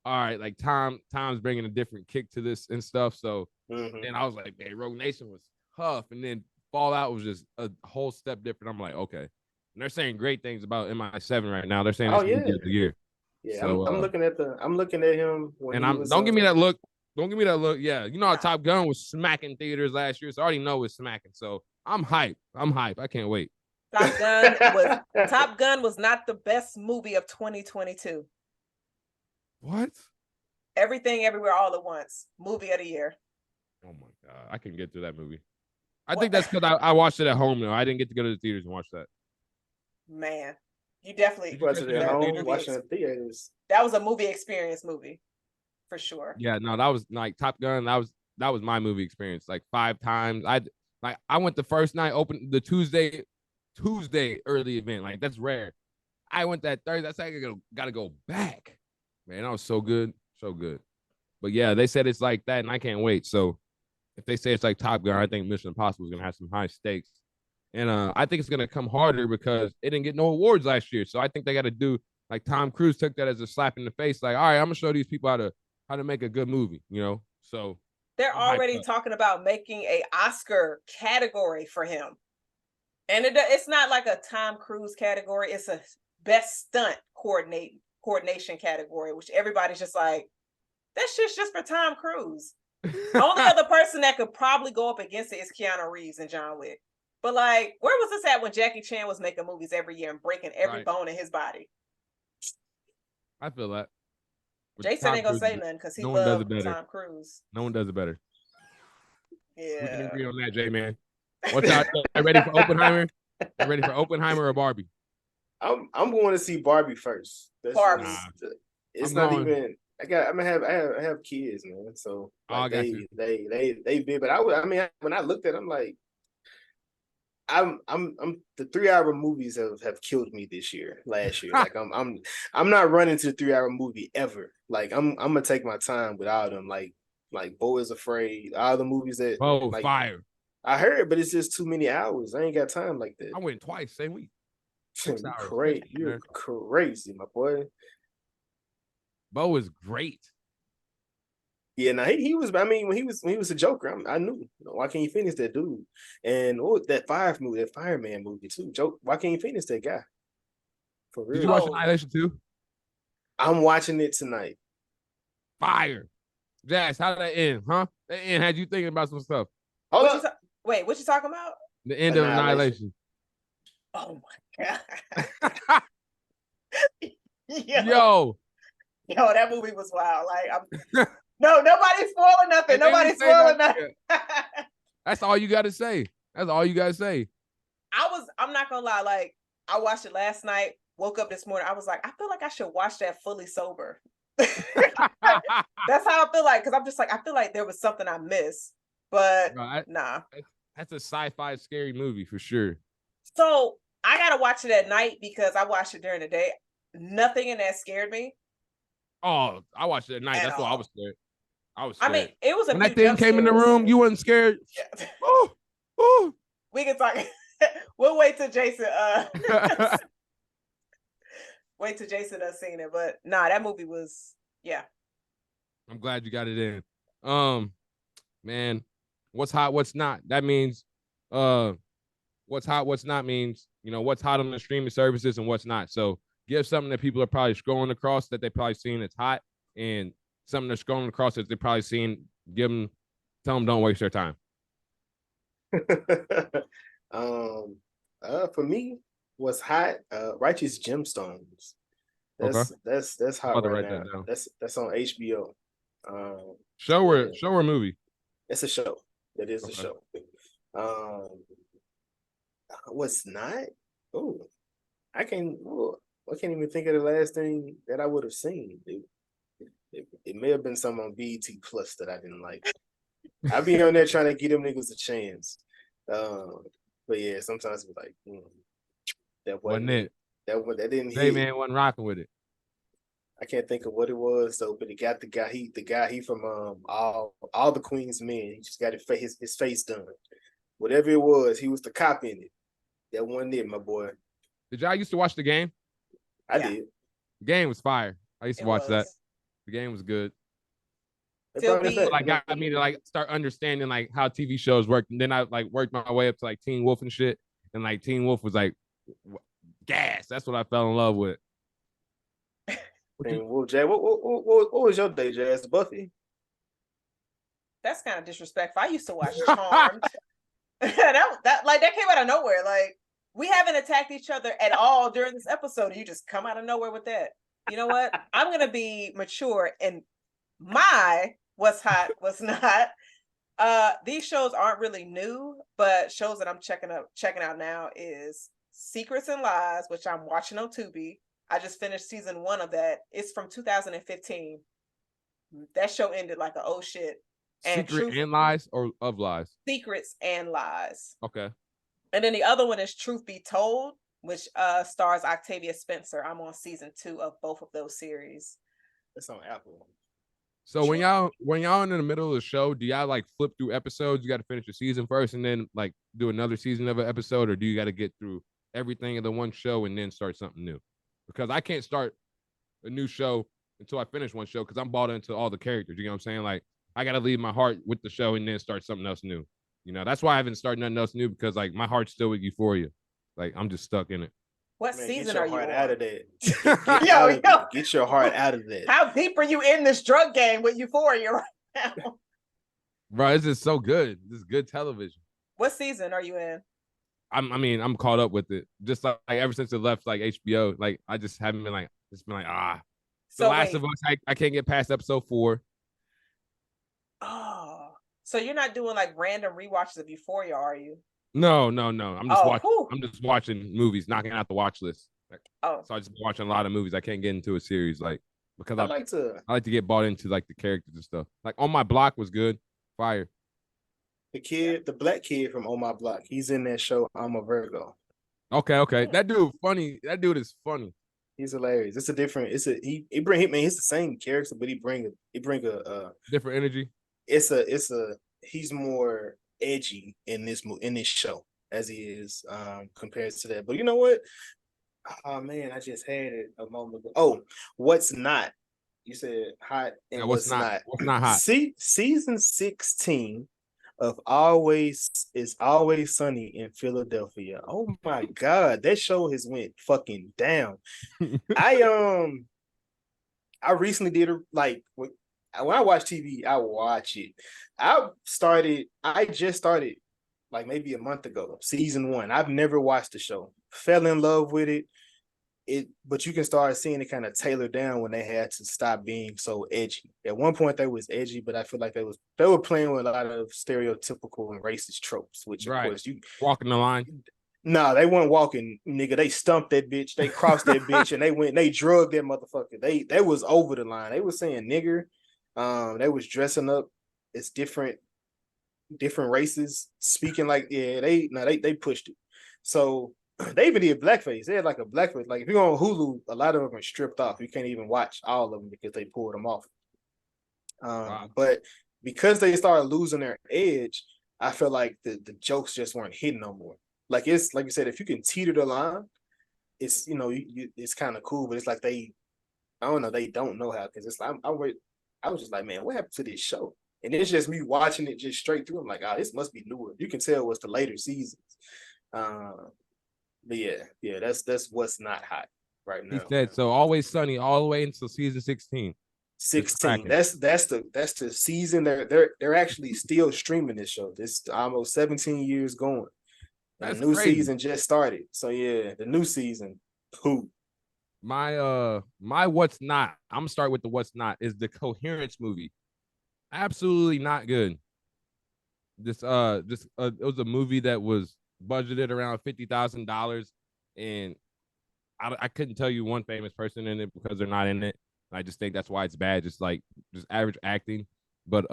all right, like Tom's bringing a different kick to this and stuff. So then I was like, man, Rogue Nation was tough, and then Fallout was just a whole step different. I'm like, okay, and they're saying great things about MI7 right now. They're saying it's movie of the year. Yeah, so, I'm looking at him. Don't give me that look. Don't give me that look. Yeah, you know how Top Gun was smacking theaters last year, so I already know it's smacking. So I'm hyped. I can't wait. Top Gun was not the best movie of 2022. What? Everything, Everywhere, All at Once. Movie of the year. Oh my god, I can get through that movie. I think that's because I watched it at home though. I didn't get to go to the theaters and watch that. Man, you definitely watched it at home, watching the theaters. That was a movie experience movie, for sure. Yeah, no, that was like Top Gun. That was my movie experience. Like 5 times. I went the first night, opened the Tuesday early event. Like that's rare. I went that Thursday. That's like I gotta go back. Man, that was so good. But yeah, they said it's like that, and I can't wait. So if they say it's like Top Gun, I think Mission Impossible is gonna have some high stakes. And I think it's gonna come harder because it didn't get no awards last year. So I think they gotta do like Tom Cruise took that as a slap in the face, like, all right, I'm gonna show these people how to make a good movie, you know. So they're already talking about making a Oscar category for him. And it's not like a Tom Cruise category, it's a best stunt coordination category, which everybody's just like, that shit's just for Tom Cruise. The only other person that could probably go up against it is Keanu Reeves and John Wick. But like, where was this at when Jackie Chan was making movies every year and breaking every bone in his body? I feel that. But Jason ain't gonna say nothing because he loves Tom Cruise. No one does it better. Yeah. We can agree on that, J-Man. What's out there? Ready for Oppenheimer? Ready for Oppenheimer or Barbie? I'm going to see Barbie first. Barbie. It's not even. I have kids, man. So like, they big. But when I looked at them, like, I'm the 3-hour movies have killed me last year. Like I'm not running to the 3-hour movie ever. Like I'm gonna take my time with all them. Like Bo is Afraid. All the movies that like, fire. I heard, but it's just too many hours. I ain't got time like that. I went twice same week. You're crazy, my boy. Bo is great. Yeah, now he was. I mean, when he was a Joker, I knew. Why can't you finish that dude? And that Fireman movie too. Why can't you finish that guy? For real. Did you watch Annihilation too? I'm watching it tonight. Fire. Jazz, how did that end? Huh? That end had you thinking about some stuff. Wait, what you talking about? The end of Annihilation. Oh my god. Yo, that movie was wild. Like, no, nobody's spoiling nothing. Nobody's spoiling nothing. That's all you got to say. I'm not gonna lie. Like, I watched it last night. Woke up this morning. I was like, I feel like I should watch that fully sober. That's how I feel like, because I'm just like, I feel like there was something I missed, but nah. That's a sci-fi scary movie for sure. So I gotta watch it at night because I watched it during the day. Nothing in that scared me. Oh, I watched it at night. That's why I was scared. I was scared. I mean, it was a when few that thing jump came in the scares. room, you wasn't scared. Yeah. Oh. We can talk. We'll wait till Jason. Wait till Jason has seen it. But nah, that movie was I'm glad you got it in. Man, what's hot, what's not? That means what's hot, what's not means, what's hot on the streaming services and what's not. So give something that people are probably scrolling across that they probably seen that's hot, and something they're scrolling across that they probably seen. Tell them don't waste their time. For me, what's hot? Righteous Gemstones. That's hot right now. That's on HBO. Show or movie? It's a show. It is a show. What's not? Oh, I can't even think of the last thing that I would have seen. It may have been some on BET Plus that I didn't like. I be on there trying to give them niggas a chance. But yeah, sometimes it's like that wasn't it. That didn't hit. Hey man, wasn't rocking with it. I can't think of what it was though, but it got the guy he from all the Queen's Men. He just got his face done. Whatever it was, he was the cop in it. That wasn't it, my boy. Did y'all used to watch the game? I did. The game was fire. I used to watch that. The game was good. Got me to start understanding how TV shows work, and then I worked my way up to Teen Wolf and shit, and Teen Wolf was gas. That's what I fell in love with. Well, Jay, what was your day, Jazz? Buffy? That's kind of disrespectful. I used to watch Charmed. that came out of nowhere. We haven't attacked each other at all during this episode. You just come out of nowhere with that. You know what? I'm gonna be mature and my what's hot, what's not. These shows aren't really new, but shows that I'm checking out now is Secrets and Lies, which I'm watching on Tubi. I just finished season 1 of that. It's from 2015. That show ended like oh shit. And Secret and Lies or of Lies? Secrets and Lies. Okay. And then the other one is Truth Be Told, which stars Octavia Spencer. I'm on season 2 of both of those series. It's on Apple. So when y'all in the middle of the show, do y'all flip through episodes? You got to finish the season first and then do another season of an episode, or do you got to get through everything in the one show and then start something new? Because I can't start a new show until I finish one show because I'm bought into all the characters. You know what I'm saying? I got to leave my heart with the show and then start something else new. That's why I haven't started nothing else new, because my heart's still with Euphoria. I'm just stuck in it. What season are you on? Out of that. Get your heart out of that. How deep are you in this drug game with Euphoria right now? Bro, it's just so good. This is good television. What season are you in? I'm caught up with it. Just ever since it left HBO, I just haven't been The Last of Us, I can't get past episode 4. Oh, so you're not doing random rewatches of Euphoria, are you? No. I'm just watching. I'm just watching movies, knocking out the watch list. So I just watching a lot of movies. I can't get into a series because I like to get bought into the characters and stuff. On My Block was good, fire. The black kid from On My Block, he's in that show. I'm a Virgo. Okay. That dude funny. That dude is funny. He's hilarious. He's the same character, but he bring a different energy. He's more edgy in this show as he is compared to that. But you know what? Oh man, I just had it a moment ago. Oh, what's not? You said hot and what's not? What's not hot? See, season 16 of Always Sunny in Philadelphia. Oh my God, that show has went fucking down. I recently did when I watch TV, I watch it. I just started maybe a month ago, season 1. I've never watched the show. Fell in love with it. But you can start seeing it kind of tailor down when they had to stop being so edgy. At one point they was edgy, but I feel like they were playing with a lot of stereotypical and racist tropes, which of course you walking the line. No, they weren't walking, nigga. They stumped that bitch. They crossed that bitch, and they drugged that motherfucker. They was over the line. They was saying nigger. They was dressing up as different different races speaking like they pushed it. So they even did blackface. They had like a blackface. Like if you go on Hulu, a lot of them are stripped off. You can't even watch all of them because they pulled them off. Wow. But because they started losing their edge, I feel like the jokes just weren't hitting no more. Like it's like you said, if you can teeter the line, it's it's kind of cool. But it's like I don't know, they don't know how, because it's like I was just like, man, what happened to this show? And it's just me watching it just straight through. I'm like, oh, this must be newer. You can tell it's the later seasons. But yeah, that's what's not hot right He now. said so. Always Sunny all the way until season 16. 16. That's the season. They're actually still streaming this show. This almost 17 years going. That's new crazy. season just started. So yeah, the new season. Who? My what's not. I'm gonna start with the what's not is the Coherence movie. Absolutely not good. It was a movie that was budgeted around $50,000, and I couldn't tell you one famous person in it because they're not in it. I just think that's why it's bad. Just average acting. But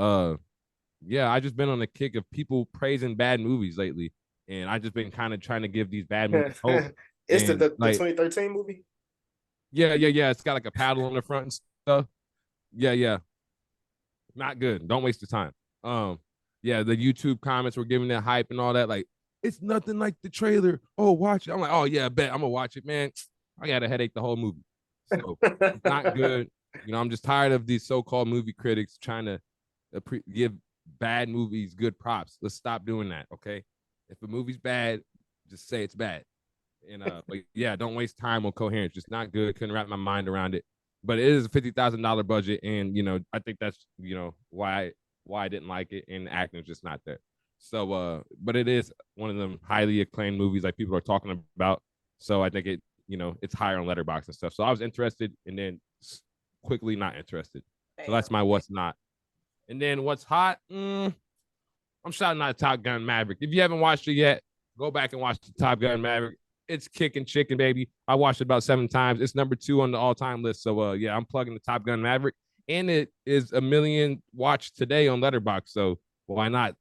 yeah, I just been on the kick of people praising bad movies lately, and I just been kind of trying to give these bad movies hope. It's the 2013 movie. Yeah. It's got like a paddle on the front and stuff. Yeah. Not good. Don't waste your time. Yeah, the YouTube comments were giving it hype and all that. Like, it's nothing like the trailer. Oh, watch it. I'm like, oh yeah, I bet I'm gonna watch it, man. I got a headache the whole movie. So it's not good. I'm just tired of these so-called movie critics trying to give bad movies good props. Let's stop doing that, okay? If a movie's bad, just say it's bad. And but yeah, don't waste time on Coherence. Just not good. Couldn't wrap my mind around it. But it is a $50,000 budget, and I think that's why I didn't like it, and the acting's just not there. So but it is one of them highly acclaimed movies like people are talking about. So I think it's higher on Letterboxd and stuff. So I was interested, and then quickly not interested. So that's my what's not. And then what's hot? I'm shouting out Top Gun Maverick. If you haven't watched it yet, go back and watch the Top Gun Maverick. It's kicking chicken, baby. I watched it about 7 times. It's number 2 on the all-time list. So yeah, I'm plugging the Top Gun Maverick, and it is 1 million watched today on Letterboxd. So why not?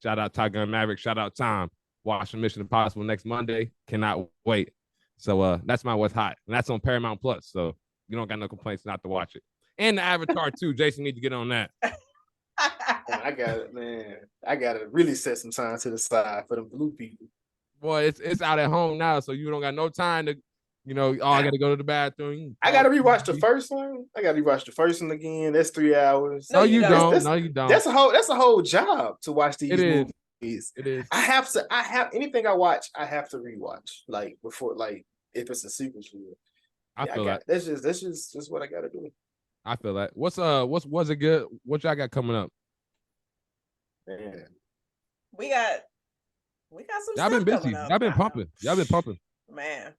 Shout out Top Gun Maverick. Shout out Tom. Watching Mission Impossible next Monday. Cannot wait. So that's my what's hot, and that's on Paramount Plus. So you don't got no complaints not to watch it. And the Avatar too. Jason need to get on that. I got it, man. I gotta really set some time to the side for the blue people. Boy, it's out at home now, so you don't got no time to, I got to go to the bathroom. I got to rewatch the first one. I got to rewatch the first one again. That's 3 hours. No, you don't. No, you don't. That's a whole job to watch these movies. It is. I have anything I watch, I have to rewatch, like before, like if it's a sequel to it. I feel that. That's just what I got to do. I feel that. What's it good? What y'all got coming up? Man, we got some. Y'all been busy. Y'all been pumping. Man,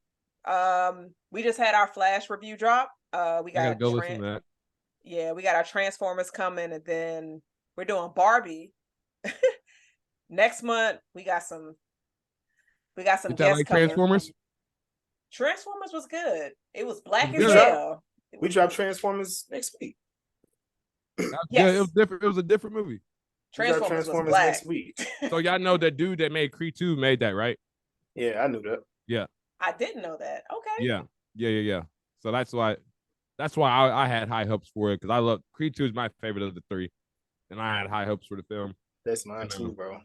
we just had our Flash review drop. We got I gotta go listen to that. Yeah, we got our Transformers coming, and then we're doing Barbie next month. We got some guests like coming. Transformers Was good. It was black as hell. We drop Transformers next week. Yes. Yeah, it was different. It was a different movie. Transformers was black. Next week. So y'all know that dude that made Creed 2 made that, right? Yeah, I knew that. Yeah. I didn't know that. Okay. Yeah. So that's why I had high hopes for it, because I love Creed 2 is my favorite of the 3, and I had high hopes for the film. That's mine too, bro.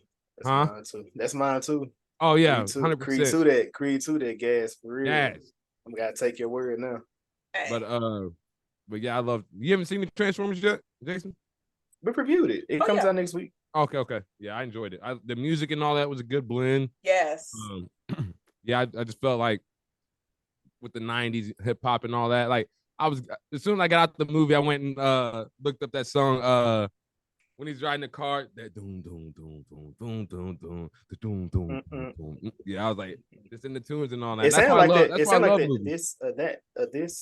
That's mine too. Oh yeah, 100%. Creed 2 that gas for real. Yes. I'm gotta take your word now. But yeah, I love. You haven't seen the Transformers yet, Jason? We reviewed it. It comes out next week. Okay. Yeah, I enjoyed it. The music and all that was a good blend. Yes. Yeah, I just felt like with the 90s hip hop and all that, like I was, as soon as I got out the movie, I went and looked up that song when he's driving the car, that doom doom doom doom doom doom doom the doom doom doom. Yeah, I was like, it's in the tunes and all that. It sounded like that. That's why I love movies. This.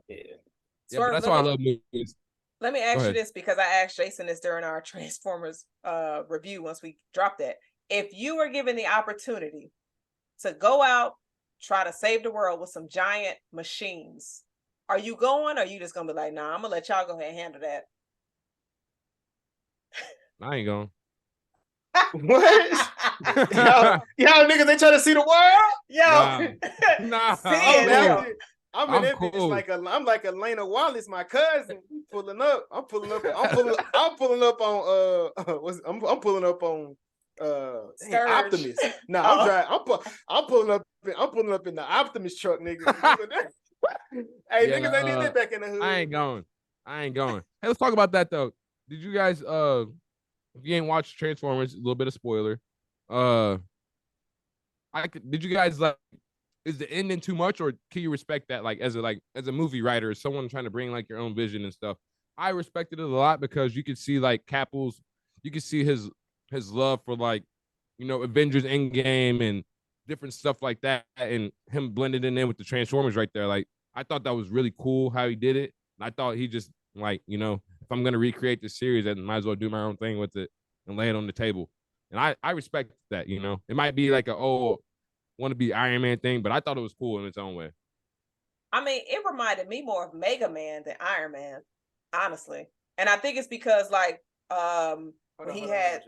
Yeah, but that's why I love movies. Let me ask you this, because I asked Jason this during our Transformers review once we dropped that. If you were given the opportunity to go out, try to save the world with some giant machines, are you going, or are you just gonna be like, nah, I'm gonna let y'all go ahead and handle that? I ain't going. What? y'all niggas, they trying to see the world? Yo, nah. I'm in that cool. bitch I'm like Elena Wallace, my cousin. Pulling up. I'm pulling up on I'm pulling up on Optimus. No, I'm driving. I'm pulling up in the Optimus truck, nigga. Hey, niggas ain't did that back in the hood. I ain't going. Hey, let's talk about that though. Did you guys if you ain't watched Transformers, a little bit of spoiler. Did you guys like, is the ending too much, or can you respect that as a movie writer, as someone trying to bring like your own vision and stuff? I respected it a lot because you could see like Capple's, you could see his love for like, Avengers Endgame and different stuff like that, and him blended in with the Transformers right there. Like, I thought that was really cool how he did it. And I thought he just like, if I'm gonna recreate this series, I might as well do my own thing with it and lay it on the table. And I respect that. It might be like want to be Iron Man thing, but I thought it was cool in its own way. I mean, it reminded me more of Mega Man than Iron Man, honestly. And I think it's because like Hold on, Jazz.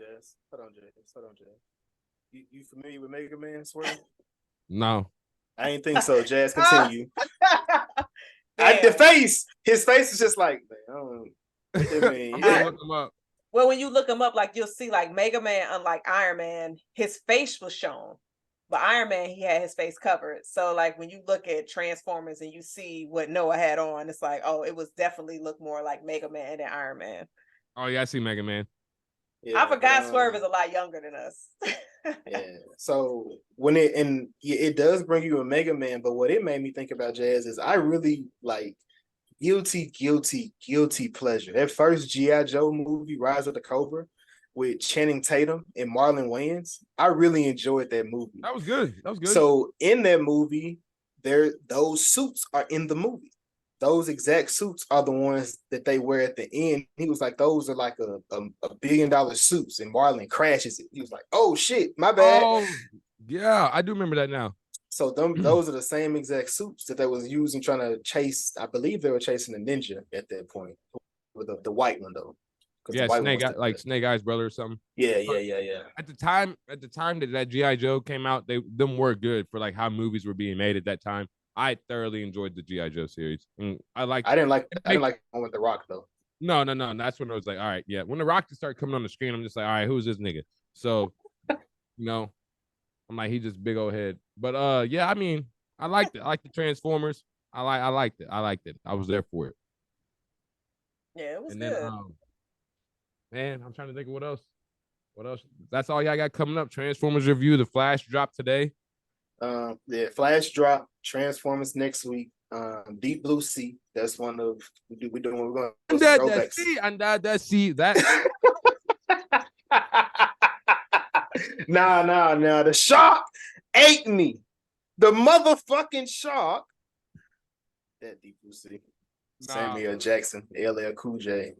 You familiar with Mega Man, Swerve? No. I ain't think so, Jazz. Continue. His face is just like, man, I don't I'm gonna look him up. Well, when you look him up, like you'll see like Mega Man, unlike Iron Man, his face was shown. But Iron Man, he had his face covered. So like when you look at Transformers and you see what Noah had on, it's like, oh, it was definitely look more like Mega Man than Iron Man. Oh yeah, I see Mega Man. Yeah, I forgot Swerve is a lot younger than us. Yeah. So when it does bring you a Mega Man, but what it made me think about, Jazz, is I really like guilty pleasure. That first G.I. Joe movie, Rise of the Cobra, with Channing Tatum and Marlon Wayans, I really enjoyed that movie. That was good. So in that movie, those suits are in the movie. Those exact suits are the ones that they wear at the end. He was like, those are like a $1 billion suits, and Marlon crashes it. He was like, oh shit, my bad. Oh, yeah, I do remember that now. So those are the same exact suits that they was using trying to chase. I believe they were chasing the ninja at that point, with the white one though. Yeah, Snake Eyes brother or something. Yeah. At the time that G.I. Joe came out, them were good for like how movies were being made at that time. I thoroughly enjoyed the G.I. Joe series. And I didn't like one with The Rock though. No. That's when I was like, all right, yeah. When The Rock started coming on the screen, I'm just like, all right, who's this nigga? So, I'm like, he just big old head. But yeah, I mean, I liked it. I like the Transformers. I liked it. I was there for it. Yeah, it was and good. Then, man, I'm trying to think of what else. That's all y'all got coming up. Transformers review. The Flash dropped today. Flash drop. Transformers next week. Deep Blue Sea. That's one of we're going under the sea. That. Nah. The shark ate me. The motherfucking shark. That Deep Blue Sea. Samuel Jackson, LL Cool J.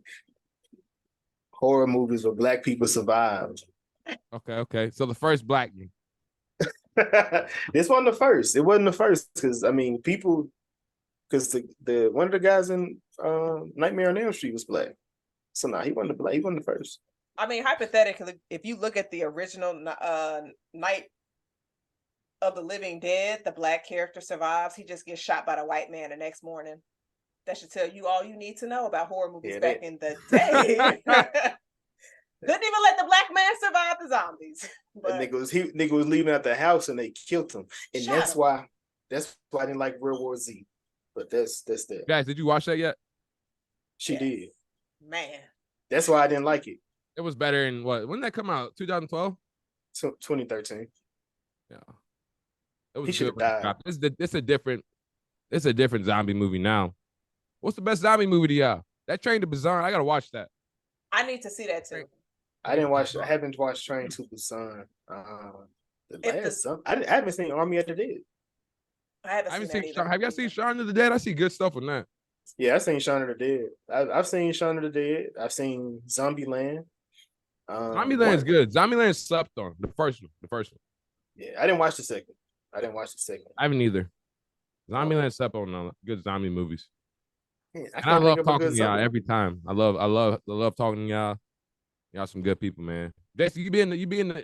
Horror movies where black people survived. Okay. So the first Blackening. This wasn't the first. It wasn't the first because the one of the guys in Nightmare on Elm Street was black. So he wasn't the first. I mean, hypothetically, if you look at the original Night of the Living Dead, the black character survives. He just gets shot by the white man the next morning. That should tell you all you need to know about horror movies back in the day. Couldn't even let the black man survive the zombies. But nigga was leaving out the house and they killed him, and that's why I didn't like World War Z. But that's that. Guys, did you watch that yet? She did. Man, that's why I didn't like it. It was better in what? When did that come out? 2012. 2013. Yeah, it was. He should have died. It's a different zombie movie now. What's the best zombie movie to y'all? That Train to Busan. I gotta watch that. I need to see that too. I haven't watched Train to Busan. I haven't seen Army of the Dead. I haven't seen that. Have y'all seen Shaun of the Dead? I see good stuff on that. Yeah, I've seen Shaun of the Dead. I've seen Shaun of the Dead. I've seen Zombieland. Zombieland's good. Zombieland slept on the first one. Yeah, I didn't watch the second. I haven't either. Zombieland slept on good zombie movies. Yeah, I love talking to y'all every time. I love talking to y'all. Y'all some good people, man. Jason,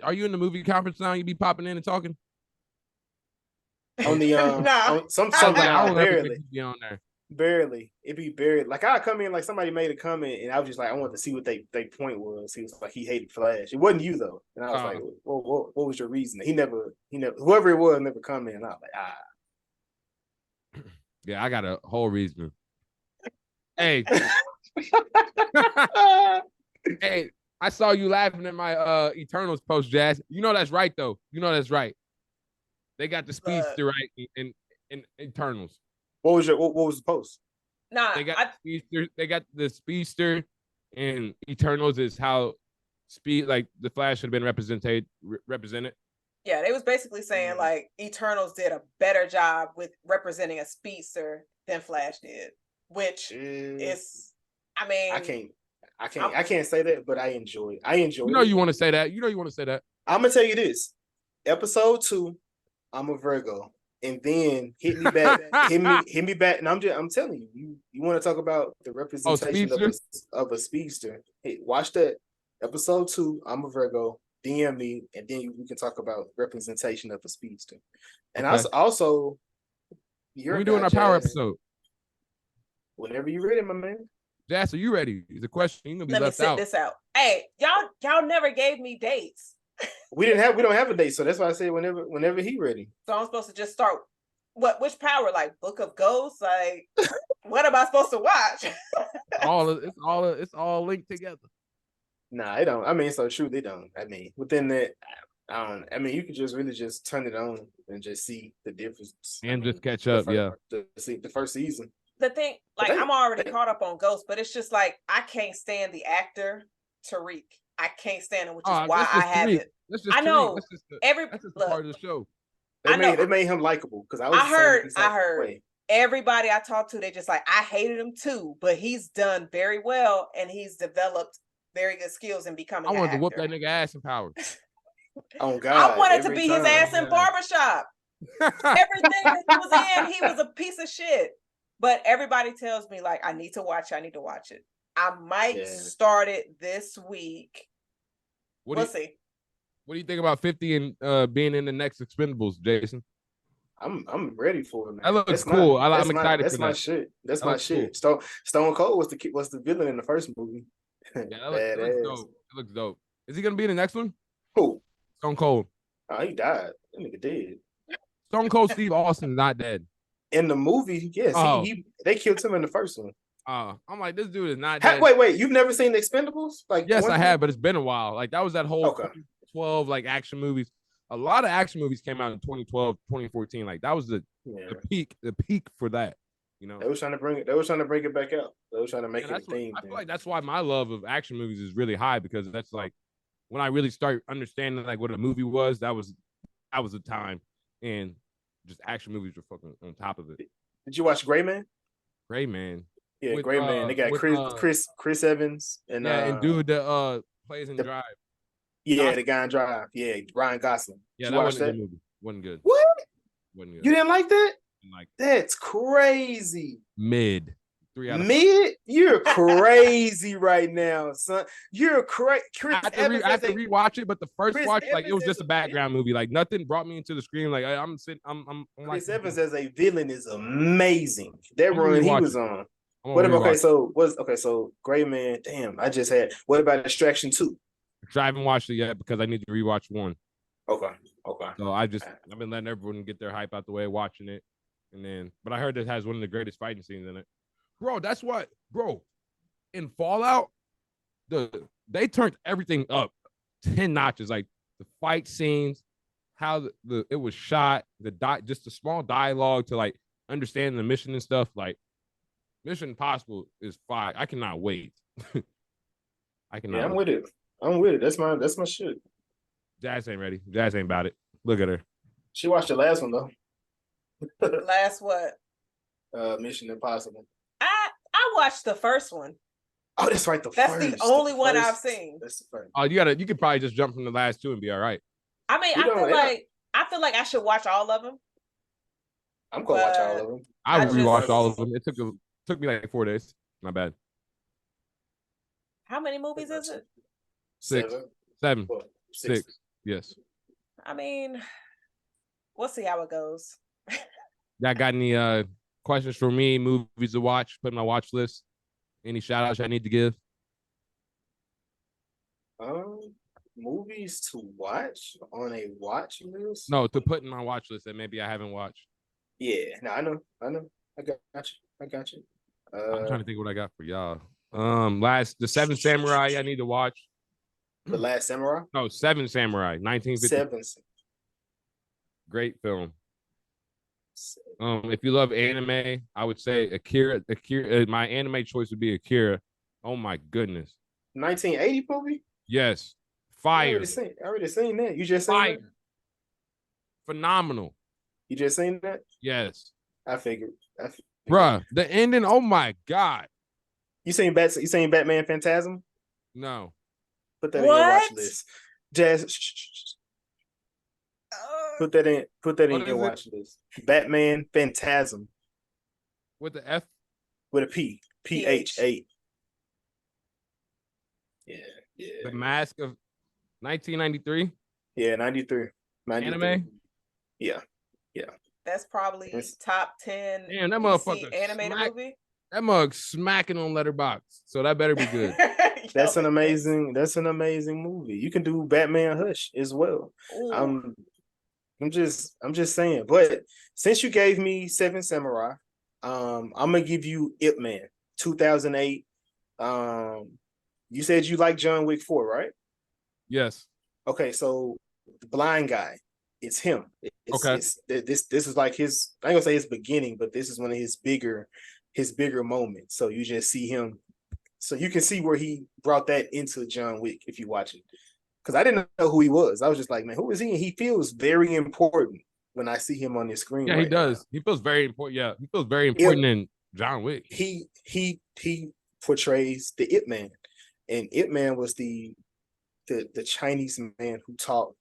are you in the movie conference now? You be popping in and talking? On the nah. I don't ever think barely. you be on there. Barely. It'd be barely. Like I come in, like somebody made a comment, and I was just like, I wanted to see what they point was. He was like, he hated Flash. It wasn't you though, and I was like, what was your reason? He never, whoever it was never come in. I was like, Yeah, I got a whole reason. Hey, hey, I saw you laughing at my Eternals post, Jazz. You know that's right though. You know that's right. They got the speedster right in Eternals. What was the post? Nah, they got the speedster in Eternals is how like the Flash should have been represented. Yeah, they was basically saying like Eternals did a better job with representing a speedster than Flash did, which is, I mean, I can't say that, but I enjoy it. You want to say that. I'm gonna tell you this: episode 2, I'm a Virgo, and then hit me back, hit me back, and I'm telling you, you want to talk about the representation of a speedster? Hey, watch that episode 2. I'm a Virgo. DM me, and then we can talk about representation of a speedster. And also, we're doing our power episode. Whenever you're ready, my man. Jazz, are you ready? It's a question. You're gonna be left out. Let me sit this out. Hey, y'all never gave me dates. We don't have a date, so that's why I said whenever he ready. So I'm supposed to just start which power? Like Book of Ghosts? Like what am I supposed to watch? It's all linked together. Nah, they don't. I mean, so true, they don't. I mean, within that, I mean, you could just really just turn it on and just see the difference and just catch up. The first season. The thing, like, I'm already caught up on Ghost, but it's just like I can't stand the actor Tariq. I can't stand him, which is why I haven't. I know that's just part of the show. They made him likable because I heard everybody I talked to, they just like, I hated him too, but he's done very well and he's developed very good skills in becoming. I wanted to whoop that nigga ass in Power. Oh God! I wanted to be his ass in Barbershop. Everything that he was in, he was a piece of shit. But everybody tells me like I need to watch it. I might start it this week. We'll see. What do you think about 50 and being in the next Expendables, Jason? I'm ready for it, man. That looks cool. I'm excited for that. That's my shit. That's my shit. Cool. Stone Cold was the villain in the first movie. Yeah, that looks dope. It looks dope. Is he gonna be in the next one? Who? Stone Cold. Oh, he died. That nigga dead. Stone Cold Steve Austin is not dead. In the movie, yes. They killed him in the first one. I'm like, this dude is not dead. Wait, you've never seen the Expendables? Like, yes, I have, but it's been a while. Like, that was that whole 12 like action movies. A lot of action movies came out in 2012, 2014. Like, that was the peak for that. You know, they was trying to bring it back out. They was trying to make it a theme. I feel like that's why my love of action movies is really high, because that's like when I really start understanding like what a movie was. That was the time, and just action movies were fucking on top of it. Did you watch Gray Man? Gray Man. Yeah, Gray Man. They got Chris Evans and dude that plays in Drive. Yeah, the guy in Drive. Yeah, Ryan Gosling. Yeah, that wasn't a good movie. Wasn't good. What? Wasn't good. You didn't like that? Like that's crazy. Mid. 3 out of 5. Mid? You're crazy right now, son. You're crazy. I have to rewatch it, but the first watch, like, it was just a background movie. Like, nothing brought me into the screen. Like, I'm Chris Evans as a villain is amazing. That run he was on. So Gray Man, damn, I just had. What about Extraction 2? I haven't watched it yet because I need to rewatch 1. Okay. So I've been letting everyone get their hype out the way, watching it, but I heard it has one of the greatest fighting scenes in it, bro. That's what, bro. In Fallout, they turned everything up 10 notches, like the fight scenes, how it was shot, just the small dialogue to like understanding the mission and stuff. Like Mission Impossible is fire. I cannot wait. I cannot. Yeah, I'm with it. That's my shit. Jazz ain't ready. Jazz ain't about it. Look at her. She watched the last one though. Last what? Mission Impossible. I watched the first one. Oh, that's right. That's the only one I've seen. That's the first. Oh, you could probably just jump from the last 2 and be all right. I mean, I feel like I should watch all of them. I'm gonna watch all of them. I rewatched all of them. It took me like 4 days. Not bad. How many movies is it? Six. Seven. Six. Yes. I mean, we'll see how it goes. Y'all got any questions for me? Movies to watch? Put in my watch list. Any shout outs I need to give? Movies to watch on a watch list? No, to put in my watch list that maybe I haven't watched. Yeah, no, I know. I got you. I'm trying to think what I got for y'all. The Seven Samurai I need to watch. The Last Samurai? No, Seven Samurai, 1950. Seven. Great film. If you love anime, I would say Akira. My anime choice would be Akira. Oh my goodness. 1980 movie? Yes. Fire. I already seen that. You just seen that? Phenomenal. You just seen that? Yes. I figured. Bruh, the ending, oh my God. You seen Batman Phantasm? No. Put that in your watch list. Just put that in your watch list. Batman Phantasm. With the F? With a P. PH8. Yeah. The Mask of 1993? Yeah, 93. Anime? Yeah. That's probably top 10 Damn, that motherfucker animated movie. That mug smacking on Letterboxd, so that better be good. That's an amazing movie. You can do Batman Hush as well. I'm just saying. But since you gave me Seven Samurai, I'm gonna give you Ip Man 2008. You said you like John Wick 4, right? Yes. Okay, so the blind guy, it's him. This is like his, I ain't gonna say his beginning, but this is one of his bigger moments. So you just see him. So you can see where he brought that into John Wick if you watch it. Because I didn't know who he was. I was just like, man, who is he? And he feels very important when I see him on the screen. Yeah, he does. Now. He feels very important. Yeah, he feels very important in John Wick. He portrays the Ip Man. And Ip Man was the Chinese man who taught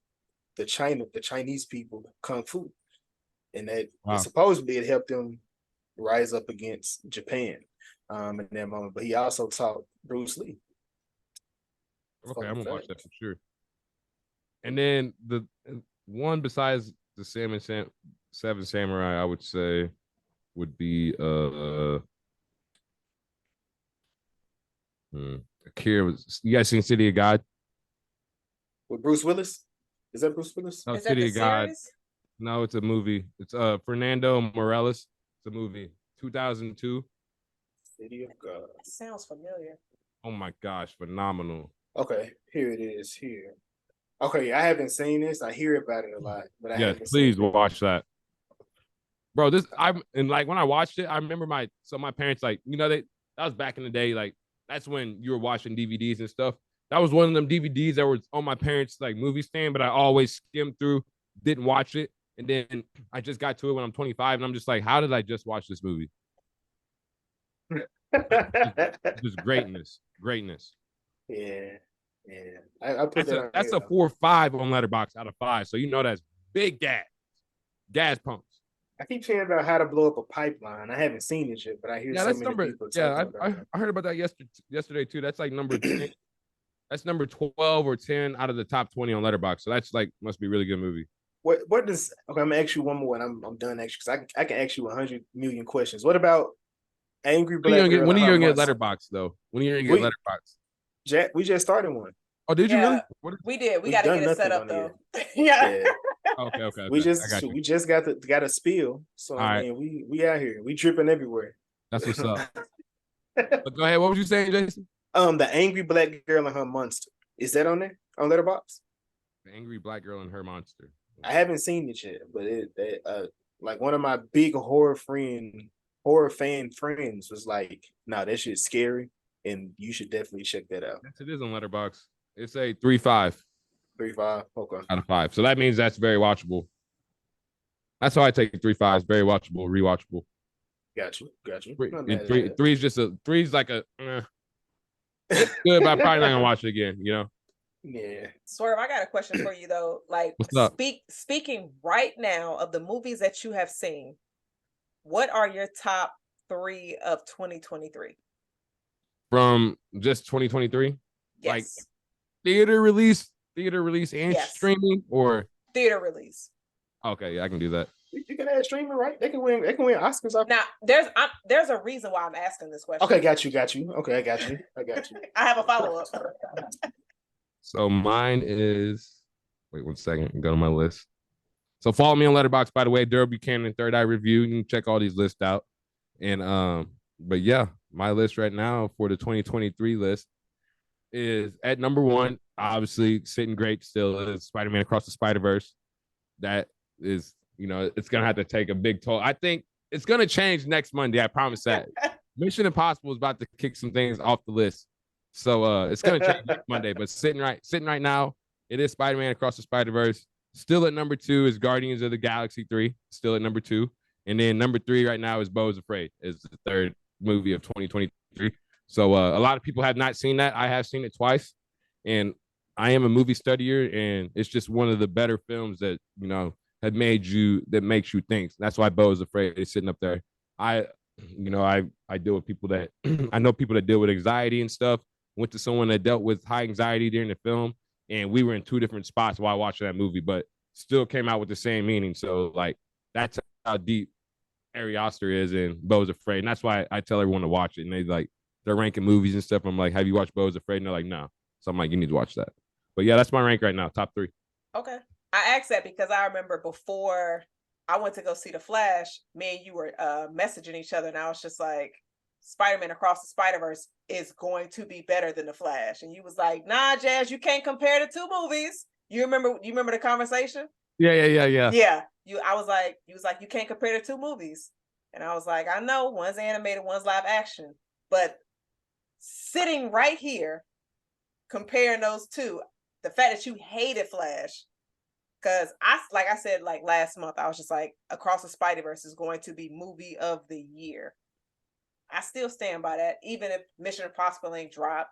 the Chinese people kung fu, and that supposedly it helped them rise up against Japan in that moment. But he also taught Bruce Lee. Okay, I'm gonna watch that for sure. And then the one besides the Seven Samurai, I would say would be Akira. You guys seen City of God? With Bruce Willis? Is that Bruce Willis? No, City of God. No, it's a movie. It's Fernando Morales. It's a movie. 2002. City of God. That sounds familiar. Oh my gosh, phenomenal. Okay, here it is. Here. Okay, I haven't seen this. I hear about it a lot, but I haven't please seen watch that. Bro, like when I watched it, I remember my parents, like, you know, that was back in the day, like that's when you were watching DVDs and stuff. That was one of them DVDs that was on my parents' like movie stand, but I always skimmed through, didn't watch it. And then I just got to it when I'm 25, and I'm just like, how did I just watch this movie? Just greatness. Yeah. I put that's a 4 or 5 on Letterboxd out of 5. So you know that's big gas pumps. I keep hearing about How to Blow Up a Pipeline. I haven't seen it yet, but I hear so many people talking about that. I heard about that yesterday too. That's like number 10. That's number 12 or 10 out of the top 20 on Letterboxd. So that's like must be a really good movie. What does I'm gonna ask you one more and I'm done actually because I can ask you 100 million questions. What about Angry Black Girl? When are you gonna get Letterboxd though? When are you gonna get Letterboxd? We just started one. Oh, did you really? We did. We gotta get it set up though. Yeah. Okay. We just got a spill. So I mean, we out here. We dripping everywhere. That's what's up. But go ahead. What was you saying, Jason? The Angry Black Girl and Her Monster. Is that on there on Letterboxd? The Angry Black Girl and Her Monster. I haven't seen it yet, but like one of my big horror fan friends was like, "Nah, that shit's scary, and you should definitely check that out." Yes, it is on Letterboxd. It's a 3.5. 3.5. Okay. Out of 5. So that means that's very watchable. That's how I take 3.5. It's very watchable, rewatchable. Got you. Three is just three's like a it's good, but I'm probably not gonna watch it again, you know. Yeah. Swerve, I got a question for you though. Like, what's up? Speaking right now of the movies that you have seen, what are your top 3 of 2023? From just 2023? Yes. theater release and streaming, or theater release. Okay, yeah, I can do that. You can add streaming, right? They can win Oscars off. Now, there's a reason why I'm asking this question. Okay, got you. Okay, I got you. I have a follow-up. So mine is, wait 1 second, go to my list. So follow me on Letterboxd, by the way, Daryl Buchanan, Third Eye Review. You can check all these lists out. And but yeah, my list right now for the 2023 list is at number 1, obviously sitting great still, is Spider-Man Across the Spider-Verse. That is, it's gonna have to take a big toll. I think it's gonna change next Monday. I promise that. Mission Impossible is about to kick some things off the list, so it's gonna change next Monday. But sitting right now, it is Spider-Man Across the Spider-Verse. Still at number 2 is Guardians of the Galaxy 3. Still at number 2, and then number 3 right now is Beau is Afraid. Is the third movie of 2023. So a lot of people have not seen that. I have seen it twice, and I am a movie studier, and it's just one of the better films that makes you think. That's why Beau is Afraid is sitting up there. I deal with people that I know people that deal with anxiety and stuff. Went to someone that dealt with high anxiety during the film, and we were in 2 different spots while watching that movie, but still came out with the same meaning. So like that's how deep Ari Aster is in Beau is Afraid, and that's why I tell everyone to watch it. And they're ranking movies and stuff. I'm like, have you watched Beau is Afraid? And they're like, no. So I'm like, you need to watch that. But yeah, that's my rank right now, top 3. Okay. I asked that because I remember before I went to go see The Flash, me and you were messaging each other, and I was just like, Spider-Man Across the Spider-Verse is going to be better than The Flash. And you was like, nah, Jazz, you can't compare the 2 movies. You remember the conversation? Yeah. Yeah. You was like, you can't compare the 2 movies. And I was like, I know, one's animated, one's live action. But sitting right here, comparing those 2, the fact that you hated Flash, because like I said, like last month, I was just like, Across the Spider-Verse is going to be movie of the year. I still stand by that, even if Mission Impossible ain't dropped,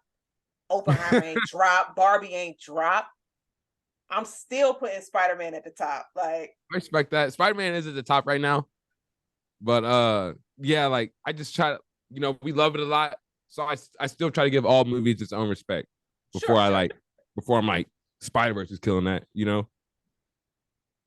Oppenheimer ain't dropped, Barbie ain't dropped. I'm still putting Spider-Man at the top. Like, I respect that. Spider-Man is at the top right now, but yeah, like I just try to, we love it a lot, so I still try to give all movies its own respect before before I'm like, Spider-Verse is killing that,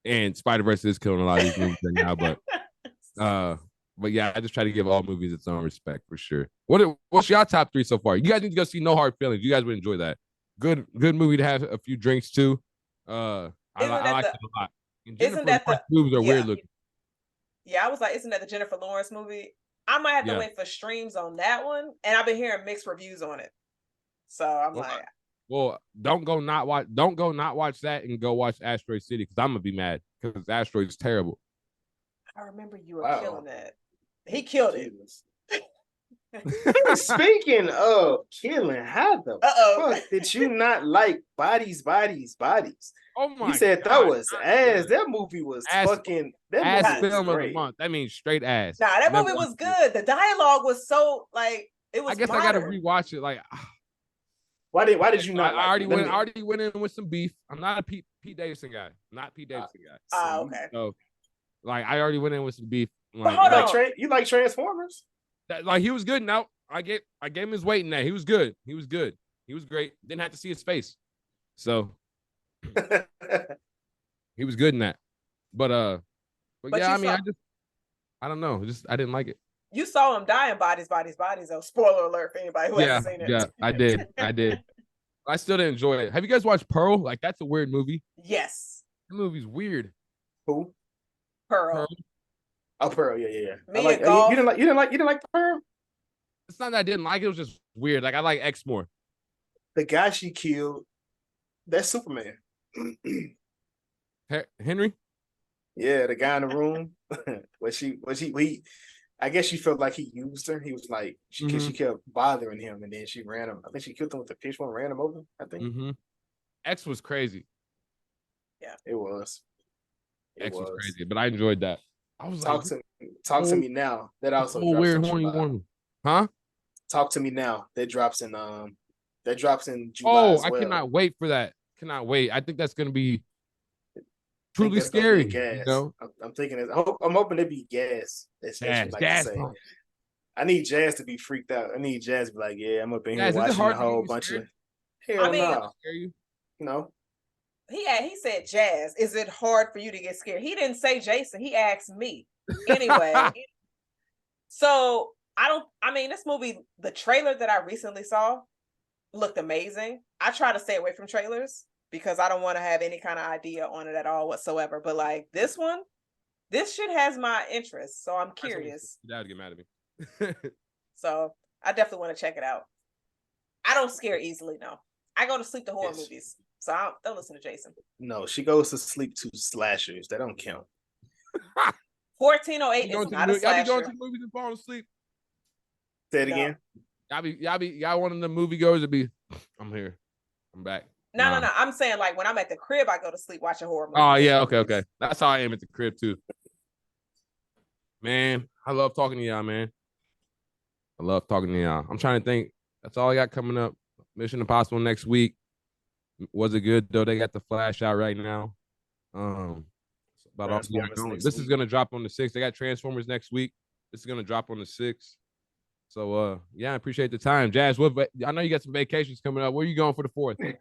and Spider-Verse is killing a lot of these movies right now, but yeah, I just try to give all movies its own respect for sure. What's your top 3 so far? You guys need to go see No Hard Feelings. You guys would enjoy that. Good movie to have a few drinks too. I like it a lot. And isn't that the movies are weird looking? Yeah, I was like, isn't that the Jennifer Lawrence movie? I might have to wait for streams on that one, and I've been hearing mixed reviews on it. So I'm don't go not watch that and go watch Asteroid City, because I'm gonna be mad because Asteroid is terrible. I remember you were killing that. He killed it. Speaking of killing, how the fuck did you not like Bodies? Oh my! You said God, that was ass. That movie was fucking ass film of the month. That means straight ass. Nah, that movie was good. The dialogue was so like it was. I guess modern. I gotta rewatch it. Like, why did you not? I already went in with some beef. I'm not a Pete Davidson guy. Not Pete Davidson guy. Okay. So, like, I already went in with some beef. Like, you like Transformers? Like, he was good. Now I gave him his weight in that. He was good. He was great. Didn't have to see his face. So he was good in that. But yeah, I mean, I don't know. I didn't like it. You saw him die in Bodies. Though. Spoiler alert for anybody who hasn't seen it. Yeah, I did. I still didn't enjoy it. Have you guys watched Pearl? Like, that's a weird movie. Yes. The movie's weird. Who? Pearl. Oh, Pearl. Yeah. You didn't like Pearl? It's not that I didn't like it. It was just weird. Like, I like X more. The guy she killed, that's Superman. Henry? Yeah, the guy in the room. I guess she felt like he used her. He was like, she kept bothering him, and then she ran him. I think she killed him with the pitchfork and ran him over, I think. Mm-hmm. X was crazy. Yeah, it was. X was crazy, but I enjoyed that. I was talk to me now. That also drops weird horny woman. Huh? Talk to me now. That drops in July. Oh, I cannot wait for that. Cannot wait. I think that's gonna be truly scary. I'm thinking I'm hoping it be gas. Gas. I need Jazz to be freaked out. I need Jazz to be like, yeah, I'm up in here watching a whole bunch of. Hell I mean, no. No. he said, Jazz, is it hard for you to get scared? He didn't say Jason. He asked me. Anyway, so this movie, the trailer that I recently saw looked amazing. I try to stay away from trailers because I don't want to have any kind of idea on it at all whatsoever. But like this shit has my interest. So I'm curious. That would get mad at me. So I definitely want to check it out. I don't scare easily, no. I go to sleep to horror movies. So don't listen to Jason. No, she goes to sleep to slashers. That don't count. 1408 is not a slasher. Y'all be going to the movies and falling asleep. Say it again. Y'all one of the moviegoers to be, I'm here. I'm back. No. I'm saying like when I'm at the crib, I go to sleep watching horror movies. Oh, yeah. Okay. That's how I am at the crib, too. Man, I love talking to y'all, man. I love talking to y'all. I'm trying to think. That's all I got coming up. Mission Impossible next week. Was it good, though? They got the Flash out right now. About all this is going to drop on the 6th. They got Transformers next week. This is going to drop on the 6th. So, I appreciate the time. Jazz, I know you got some vacations coming up. Where are you going for the 4th?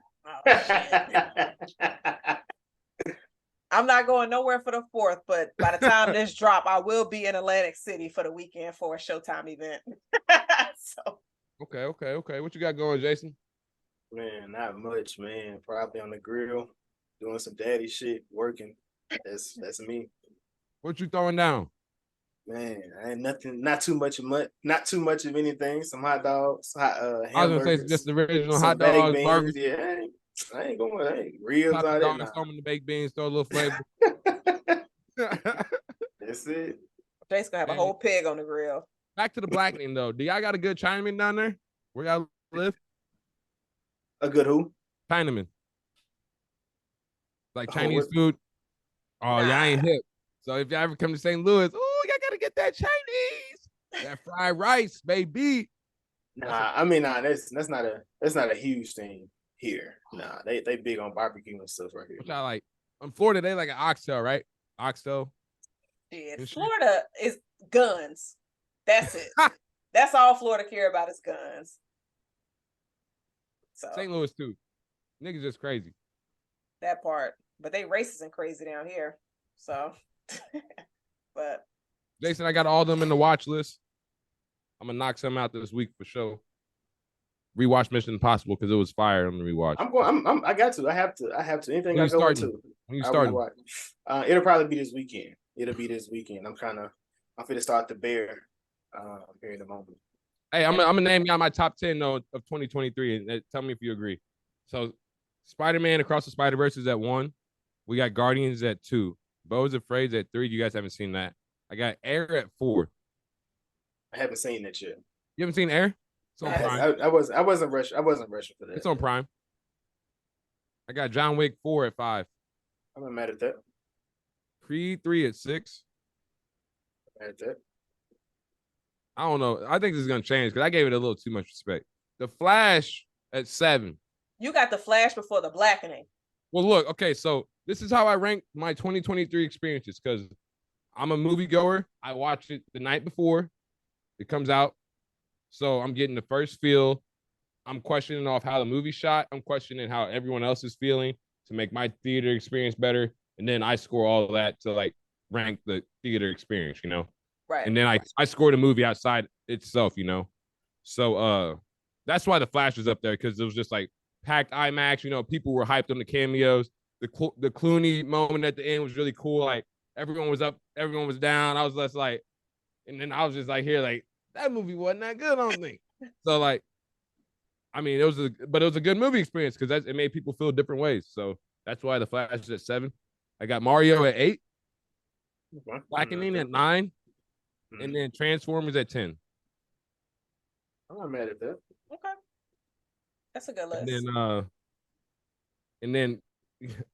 I'm not going nowhere for the 4th, but by the time this drop, I will be in Atlantic City for the weekend for a Showtime event. So. Okay. What you got going, Jason? Man, not much, man. Probably on the grill, doing some daddy shit, working. That's me. What you throwing down? Man, I ain't nothing. Not too much of anything. Some hot dogs, hamburgers. I was gonna say just the original hot dogs, burgers. Yeah, I ain't going. I ain't ribs out there. Throw them in the baked beans, throw a little flavor. That's it. Jason gonna have a whole pig on the grill. Back to the Blackening though. Do y'all got a good Chinaman down there? Where y'all live? A good who? Chinaman. Like Chinese food. Oh, y'all ain't hip. So if y'all ever come to St. Louis, y'all gotta get that Chinese, that fried rice, baby. That's not a huge thing here. Nah, they big on barbecue and stuff right here. Which I like. In Florida, they like an oxtail, right? Oxtail. Yeah, Florida is guns. That's it. That's all Florida care about is guns. So St. Louis too. Niggas just crazy. That part. But they racist and crazy down here. So but Jason, I got all of them in the watch list. I'm gonna knock some out this week for sure. Rewatch Mission Impossible because it was fire on the rewatch. I got to. I have to. Anything I go into. When you starting? It'll probably be this weekend. I'm finna start the Bear here in the moment. Hey, I'm gonna name y'all my top 10 though of 2023 and tell me if you agree. So Spider-Man Across the Spider-Verse is at 1. We got Guardians at 2. Bo's Afraid at 3. You guys haven't seen that. I got Air at 4. I haven't seen that yet. You haven't seen Air? It's on Prime. I wasn't rushing for that. It's on Prime. I got John Wick 4 at 5. I'm not mad at that. Creed 3 at 6. Mad at that. I don't know. I think this is gonna change because I gave it a little too much respect. The Flash at 7. You got the Flash before the Blackening. Well, look, okay, so this is how I rank my 2023 experiences because I'm a moviegoer. I watch it the night before it comes out. So I'm getting the first feel. I'm questioning off how the movie shot. I'm questioning how everyone else is feeling to make my theater experience better. And then I score all of that to like rank the theater experience, you know? Right. And then I scored a movie outside itself, you know? So that's why the Flash was up there because it was just like packed IMAX, you know, people were hyped on the cameos. The Clooney moment at the end was really cool. Like everyone was up, everyone was down. I was just like, and then I was just like here, like that movie wasn't that good, I don't think. So like, I mean, it was a good movie experience because it made people feel different ways. So that's why the Flash is at 7. I got Mario at 8, Blackening at 9, and then Transformers at 10. I'm not mad at that. Okay, that's a good list. And then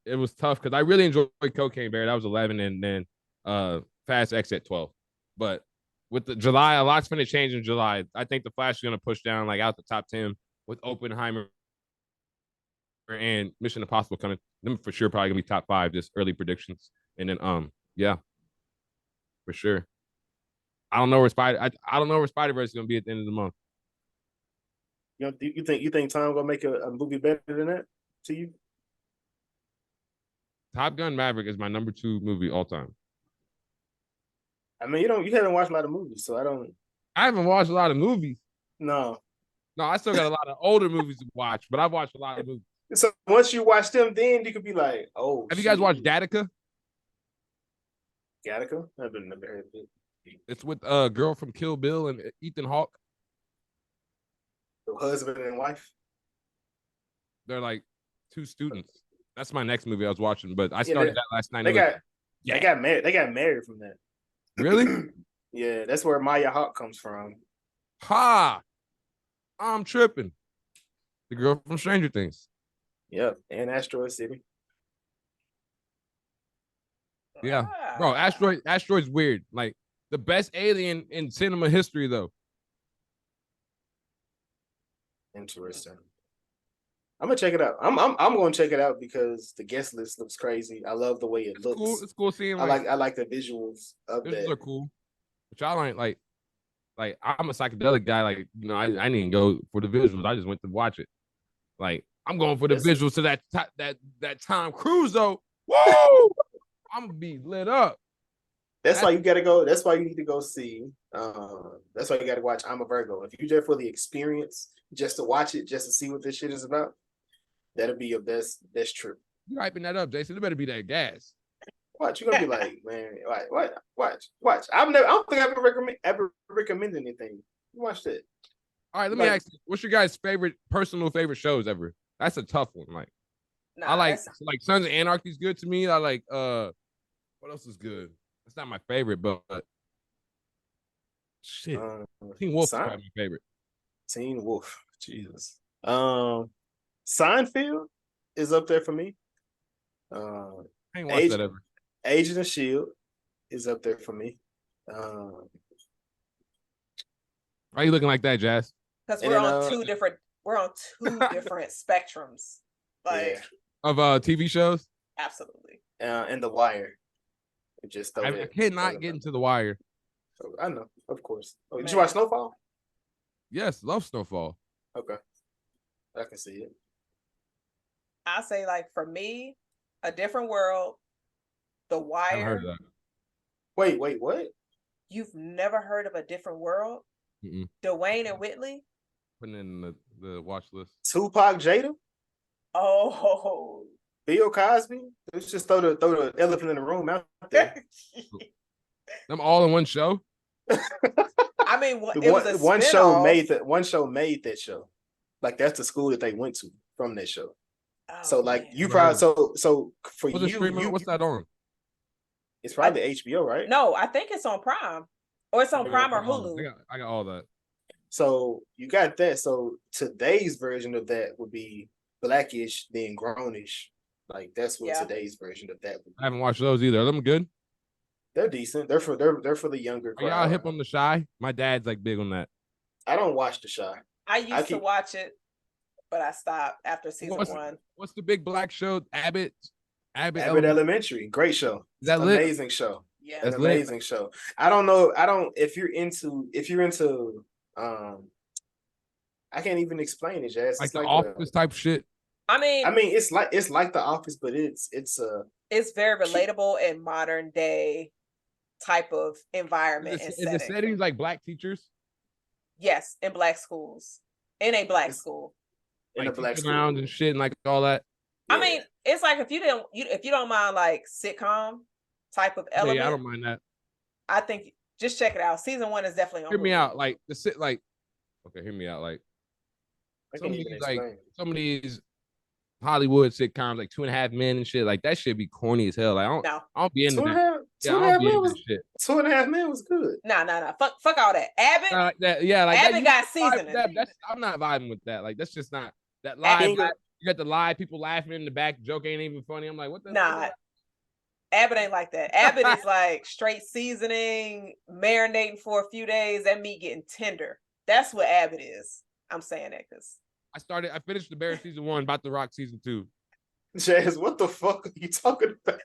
it was tough because I really enjoyed Cocaine Bear. That was 11, and then Fast X at 12. But with the July, a lot's going to change in July. I think the Flash is going to push down like out the top 10 with Oppenheimer and Mission Impossible coming. Them for sure probably going to be top 5, just early predictions. And then yeah, for sure. I don't know where Spider-Verse is going to be at the end of the month. You think Tom gonna make a movie better than that to you? Top Gun Maverick is my number 2 movie all time. I mean, you haven't watched a lot of movies, so I don't. I haven't watched a lot of movies. No. No, I still got a lot of older movies to watch, but I've watched a lot of movies. So once you watch them, then you could be like, oh. Have you guys watched Gattaca? Gattaca? I've never heard of it. It's with a girl from Kill Bill and Ethan Hawke. The husband and wife. They're like 2 students. That's my next movie I was watching, but I started that last night. They got married. They got married from that. Really? Yeah, that's where Maya Hawke comes from. Ha! I'm tripping. The girl from Stranger Things. Yep, and Asteroid City. Yeah, bro. Asteroid's weird. Like the best alien in cinema history, though. Interesting. I'm gonna check it out. I'm gonna check it out because the guest list looks crazy. I love the way it looks. Cool. It's cool seeing. I like the visuals of that. Visuals are cool. But y'all ain't like I'm a psychedelic guy. Like I didn't go for the visuals. I just went to watch it. Like I'm going for the visuals to that Tom Cruise though. Whoa! I'm gonna be lit up. That's why you gotta go. That's why you need to go see. That's why you gotta watch I'm a Virgo. If you're there for the experience, just to watch it, just to see what this shit is about, that'll be your best trip. You hyping that up, Jason? It better be that gas. Watch, you're gonna be like, man, watch. I don't think I've ever recommended anything. Watch that. All right, let me ask you, what's your guys' personal favorite shows ever? That's a tough one. Like, I like Sons of Anarchy is good to me. I like what else is good? It's not my favorite, but shit. Teen Wolf is probably my favorite. Teen Wolf, Jesus. Seinfeld is up there for me. I ain't watched that ever. Agent of Shield is up there for me. Why are you looking like that, Jazz? Because we're on two different spectrums, like of TV shows. Absolutely. And The Wire. I cannot get into The Wire. So, I know, of course. Oh, did you watch Snowfall? Yes, love Snowfall. Okay, I can see it. I say, like, for me, A Different World, The Wire. I heard of that. Wait, what? You've never heard of A Different World? Dwayne and Whitley? Putting in the watch list. Tupac, Jada? Oh. Bill Cosby? Let's just throw the elephant in the room out there. Them all in one show? I mean, it was a one show made that show. Like, that's the school that they went to from that show. Oh, so like, man. You probably so for what's that on? It's probably HBO, right? No, I think it's on Prime, or it's on Prime or Hulu. I got all that. So you got that. So today's version of that would be Blackish, then Grownish. Like, that's what today's version of that would be. I haven't watched those either. Are them good? They're decent. They're for the younger crowd. Are y'all hip on The Chi? My dad's like big on that. I don't watch The Chi. I used to watch it, but I stopped after season 1. What's the big black show? Abbott Elementary. Great show. Is that amazing show. Yeah, that's amazing show. I don't know. If you're into I can't even explain it, Jazz. Like the Office type shit. I mean, it's like The Office, but it's very relatable and modern day type of environment. Is the settings like black teachers? Yes, in black schools. In a black school. In a black school. And shit and like all that. I mean, it's like if you don't mind like sitcom type of element. Yeah, I don't mind that. I think just check it out. Season 1 is definitely on. Hear me out. Like hear me out. Like some of these Hollywood sitcoms, like 2.5 Men and shit, like that shit be corny as hell. Like I don't be into that. 2.5 Men was good. Nah. Fuck all that. Abbott. Abbott got seasoning. I'm not vibing with that. Like that's just not that live. You got the live people laughing in the back. Joke ain't even funny. I'm like, what the? Nah. Abbott ain't like that. Abbott is like straight seasoning, marinating for a few days, and meat getting tender. That's what Abbott is. I'm saying that because I finished The Bear season 1, about to rock season 2. Jazz, what the fuck are you talking about?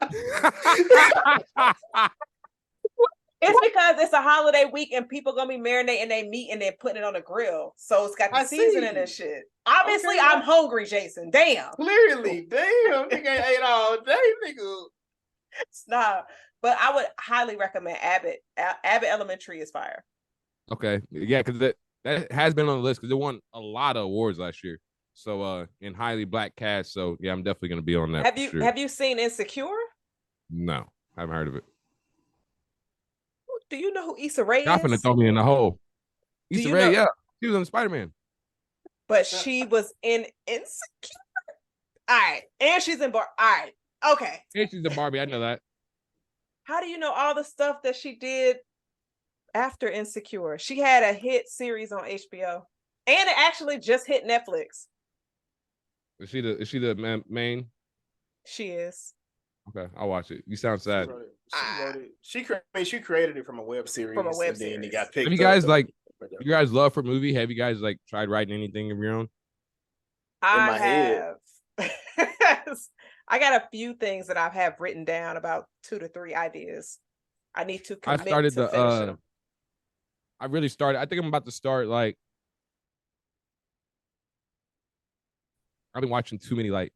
It's because because it's a holiday week and people gonna be marinating their meat and then putting it on the grill. So it's got the seasoning and shit. Obviously, okay, I'm hungry, Jason. Damn. Clearly, damn, nigga ate all day, nigga. Nah, but I would highly recommend Abbott. Abbott Elementary is fire. Okay, yeah, because that has been on the list because it won a lot of awards last year. So in highly black cast. So yeah, I'm definitely gonna be on that. Have you seen Insecure? No, I haven't heard of it. Do you know who Issa Rae is? Y'all finna throw me in the hole. Issa Rae, yeah, she was in Spider-Man. But she was in Insecure. All right, and she's in All right, okay. And she's in Barbie. I know that. How do you know all the stuff that she did after Insecure? She had a hit series on HBO, and it actually just hit Netflix. Is she the main? She is. Okay, I'll watch it. You sound sad. She created it from a web series. And then it got picked up. You guys love for movie? Have you guys like tried writing anything of your own? I have. I got a few things that I have written down, about 2 to 3 ideas. I need to commit to finish them. I really started. I think I'm about to start like. I've been watching too many like.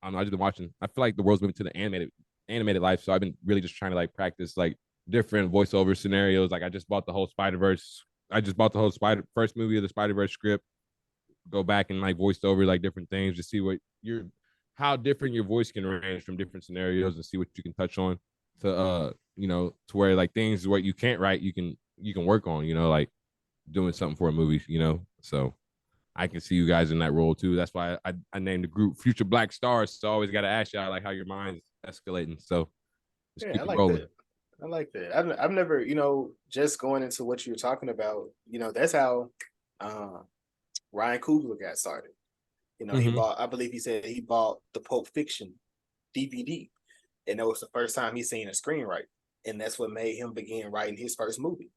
I don't know. I've just been watching. I feel like the world's moving to the animated life, so I've been really just trying to like practice like different voiceover scenarios. Like I just bought the whole Spider-Verse. I just bought the whole first movie of the Spider-Verse script. Go back and like voice over like different things to see how different your voice can range from different scenarios and see what you can touch on to to where like things what you can't write you can work on, like doing something for a movie, so I can see you guys in that role too. That's why I named the group Future Black Stars. So I always got to ask y'all like how your mind's escalating. So just keep it rolling. I like that. I've never, just going into what you're talking about, that's how Ryan Coogler got started. He bought, I believe he said he bought the Pulp Fiction DVD. And that was the first time he seen a screenwrite. And that's what made him begin writing his first movie.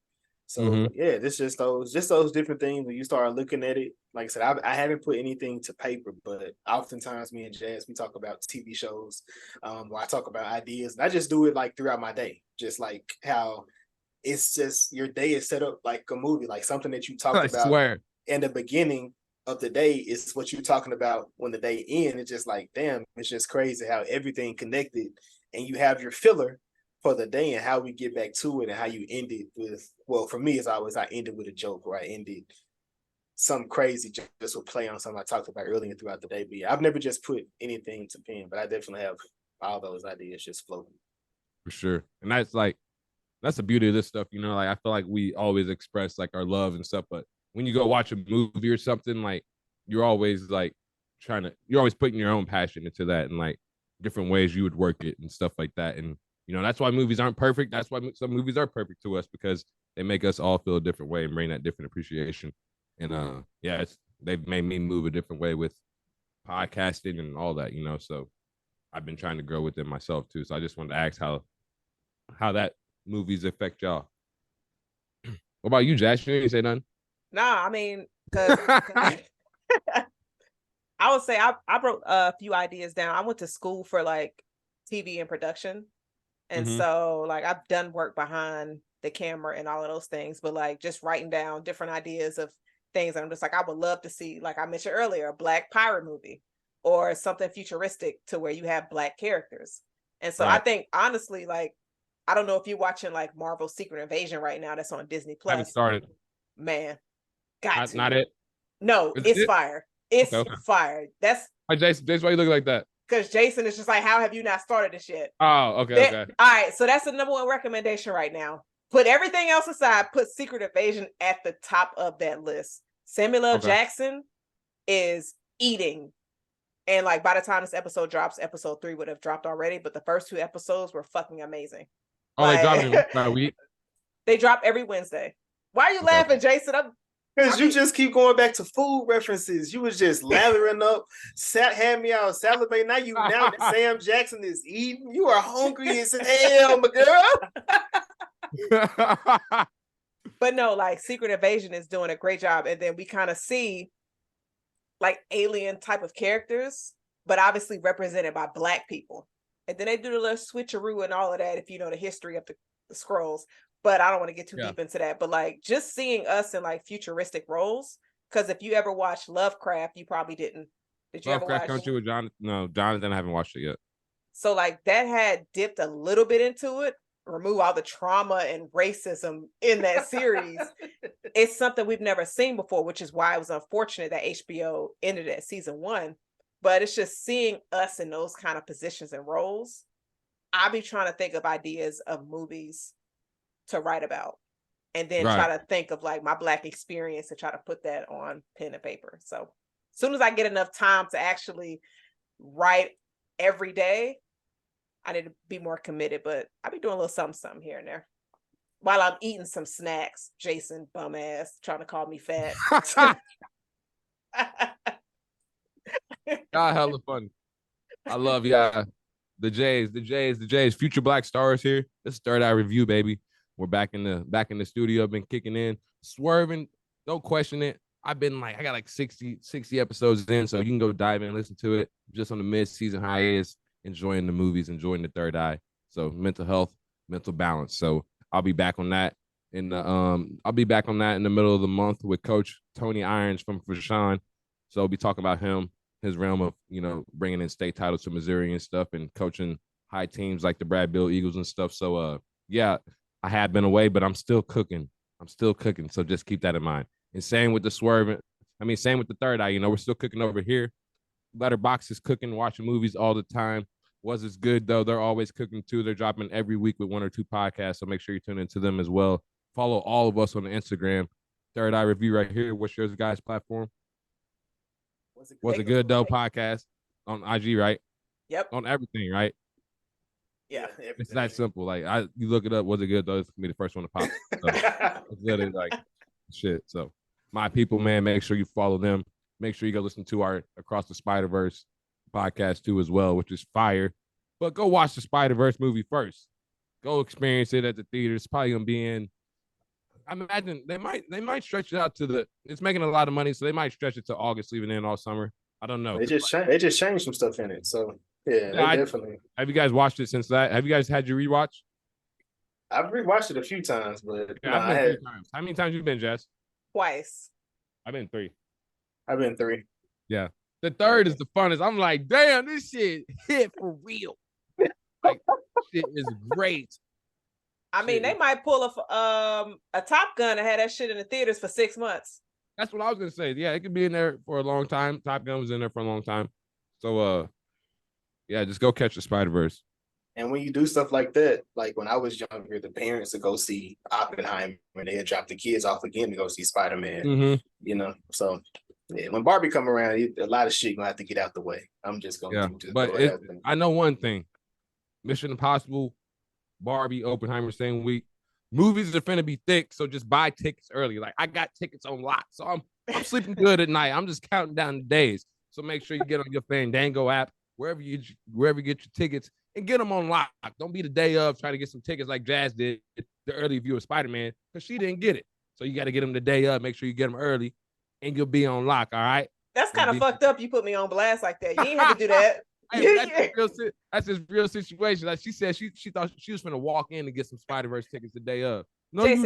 So yeah, this just those different things when you start looking at it. Like I said, I haven't put anything to paper, but oftentimes me and Jazz, we talk about TV shows, where I talk about ideas, and I just do it like throughout my day, just like how it's just your day is set up like a movie, like something that you talked about in the beginning of the day is what you're talking about when the day ends. It's just like, damn, it's just crazy how everything connected, and you have your filler for the day and how we get back to it and how you end it with, well, for me, as always, I ended with a joke or I ended something crazy just with play on something I talked about earlier throughout the day. But yeah, I've never just put anything to pen, but I definitely have all those ideas just floating. For sure. And that's the beauty of this stuff, like I feel like we always express like our love and stuff, but when you go watch a movie or something, like you're always like you're always putting your own passion into that and like different ways you would work it and stuff like that. And that's why movies aren't perfect. That's why some movies are perfect to us, because they make us all feel a different way and bring that different appreciation. And they've made me move a different way with podcasting and all that, so I've been trying to grow with them myself too. So I just wanted to ask how that movies affect y'all. What about you, Josh? You didn't say nothing? Nah, I mean, cause I would say I wrote a few ideas down. I went to school for like TV and production. And so like I've done work behind the camera and all of those things, but like just writing down different ideas of things. And I'm just like, I would love to see, like I mentioned earlier, a Black pirate movie or something futuristic to where you have Black characters. And so I think honestly, like, I don't know if you're watching like Marvel's Secret Invasion right now. That's on Disney Plus. I haven't started. Man, not it. No, it's fire. It's fire. That's Jason, why you look like that? Because Jason is just like, how have you not started this yet? Oh, okay. All right, so that's the number one recommendation right now. Put everything else aside. Put Secret Invasion at the top of that list. Samuel L. Jackson is eating. And like by the time this episode drops, episode 3 would have dropped already. But the first 2 episodes were fucking amazing. Oh, they dropped about a week? They drop every Wednesday. Why are you laughing, Jason? Because you just keep going back to food references. You was just lathering up, had me out salivating. Now that Sam Jackson is eating, you are hungry as hell, my girl. But no, like Secret Invasion is doing a great job. And then we kind of see like alien type of characters, but obviously represented by Black people. And then they do the little switcheroo and all of that, if you know the history of scrolls. But I don't want to get too deep into that. But like just seeing us in like futuristic roles, because if you ever watched Lovecraft, you probably didn't. Did you Lovecraft ever watch Country with Jonathan? No, Jonathan, I haven't watched it yet. So like that had dipped a little bit into it, remove all the trauma and racism in that series. It's something we've never seen before, which is why it was unfortunate that HBO ended at season 1. But it's just seeing us in those kind of positions and roles. I'll be trying to think of ideas of movies to write about, and then try to think of like my Black experience and try to put that on pen and paper. So as soon as I get enough time to actually write every day, I need to be more committed, but I'll be doing a little something here and there while I'm eating some snacks. Jason, bum ass, trying to call me fat. Y'all hella funny. I love y'all. The Jays. Future Black Stars here. This is Third Eye Review, baby. We're back in the studio. Been kicking in, swerving. Don't question it. I got like 60 episodes in, so you can go dive in and listen to it. Just on the mid-season hiatus, enjoying the movies, enjoying the Third Eye. So mental health, mental balance. So I'll be back on that in the middle of the month with Coach Tony Irons from Fashawn. So I'll be talking about him, his realm of, bringing in state titles to Missouri and stuff, and coaching high teams like the Brad Bill Eagles and stuff. So yeah, I had been away, but I'm still cooking. So just keep that in mind. And same with the same with the Third Eye. We're still cooking over here. Letterbox is cooking, watching movies all the time. Was as good though. They're always cooking too. They're dropping every week with 1 or 2 podcasts. So make sure you tune into them as well. Follow all of us on the Instagram. Third Eye Review right here. What's yours, guys' platform? Was it good though? Podcast on IG, right? Yep. On everything, right? Yeah. It's that simple. Like you look it up. Was it good though? It's gonna be the first one to pop. So it's literally like shit. So my people, man, make sure you follow them. Make sure you go listen to our Across the Spider-Verse podcast too as well, which is fire. But go watch the Spider-Verse movie first. Go experience it at the theater. It's probably gonna be in. I imagine they might stretch it out to it's making a lot of money, so they might stretch it to August, leaving in all summer. I don't know. They just changed some stuff in it. So yeah, definitely. Have you guys watched it since that? Have you guys had your rewatch? I've rewatched it a few times, but yeah, I've been 3 times. How many times you been, Jess? Twice. I've been 3. Yeah. The third is the funnest. I'm like, damn, this shit hit for real. Like, shit is great. I mean, they might pull a Top Gun and have that shit in the theaters for 6 months. That's what I was gonna say. Yeah, it could be in there for a long time. Top Gun was in there for a long time. So yeah, just go catch the Spider-Verse. And when you do stuff like that, like when I was younger, the parents would go see Oppenheimer and they'd drop the kids off again to go see Spider-Man. Mm-hmm. So yeah, when Barbie come around, a lot of shit gonna have to get out the way. I'm just gonna I know one thing. Mission Impossible, Barbie, Oppenheimer, same week. Movies are finna be thick, so just buy tickets early. Like I got tickets on lock, so I'm sleeping good at night. I'm just counting down the days. So make sure you get on your Fandango app, wherever you get your tickets, and get them on lock. Don't be the day of trying to get some tickets like Jazz did the early view of Spider-Man, because she didn't get it. So you got to get them the day of. Make sure you get them early, and you'll be on lock. All right. That's kind of fucked up. You put me on blast like that. You ain't have to do that. Hey, that's his real situation. Like she said, she thought she was gonna walk in and get some Spider-Verse tickets the day of. No, Jason,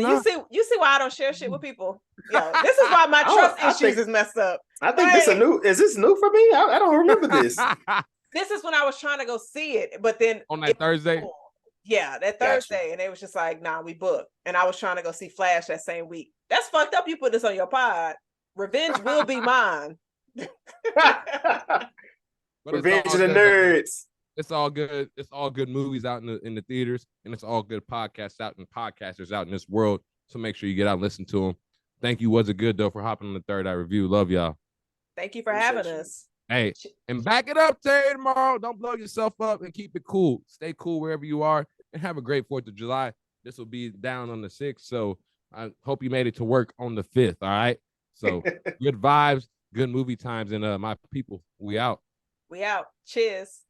you see why I don't share shit with people. Yo, this is why my trust issues is messed up. I think is this new for me? I don't remember this. This is when I was trying to go see it, but then on that Thursday. Yeah, that Thursday, and it was just like, nah, we booked. And I was trying to go see Flash that same week. That's fucked up. You put this on your pod. Revenge will be mine. Revenge of the Nerds. It's all good. It's all good movies out in the theaters, and it's all good podcasts out and podcasters out in this world. So make sure you get out and listen to them. Thank you. Was it good though for hopping on the Third Eye Review? Love y'all. Thank you for having us. Hey, and back it up today tomorrow. Don't blow yourself up and keep it cool. Stay cool wherever you are, and have a great 4th of July. This will be down on the 6th, so I hope you made it to work on the 5th. All right. So good vibes, good movie times, and my people, we out. We out. Cheers.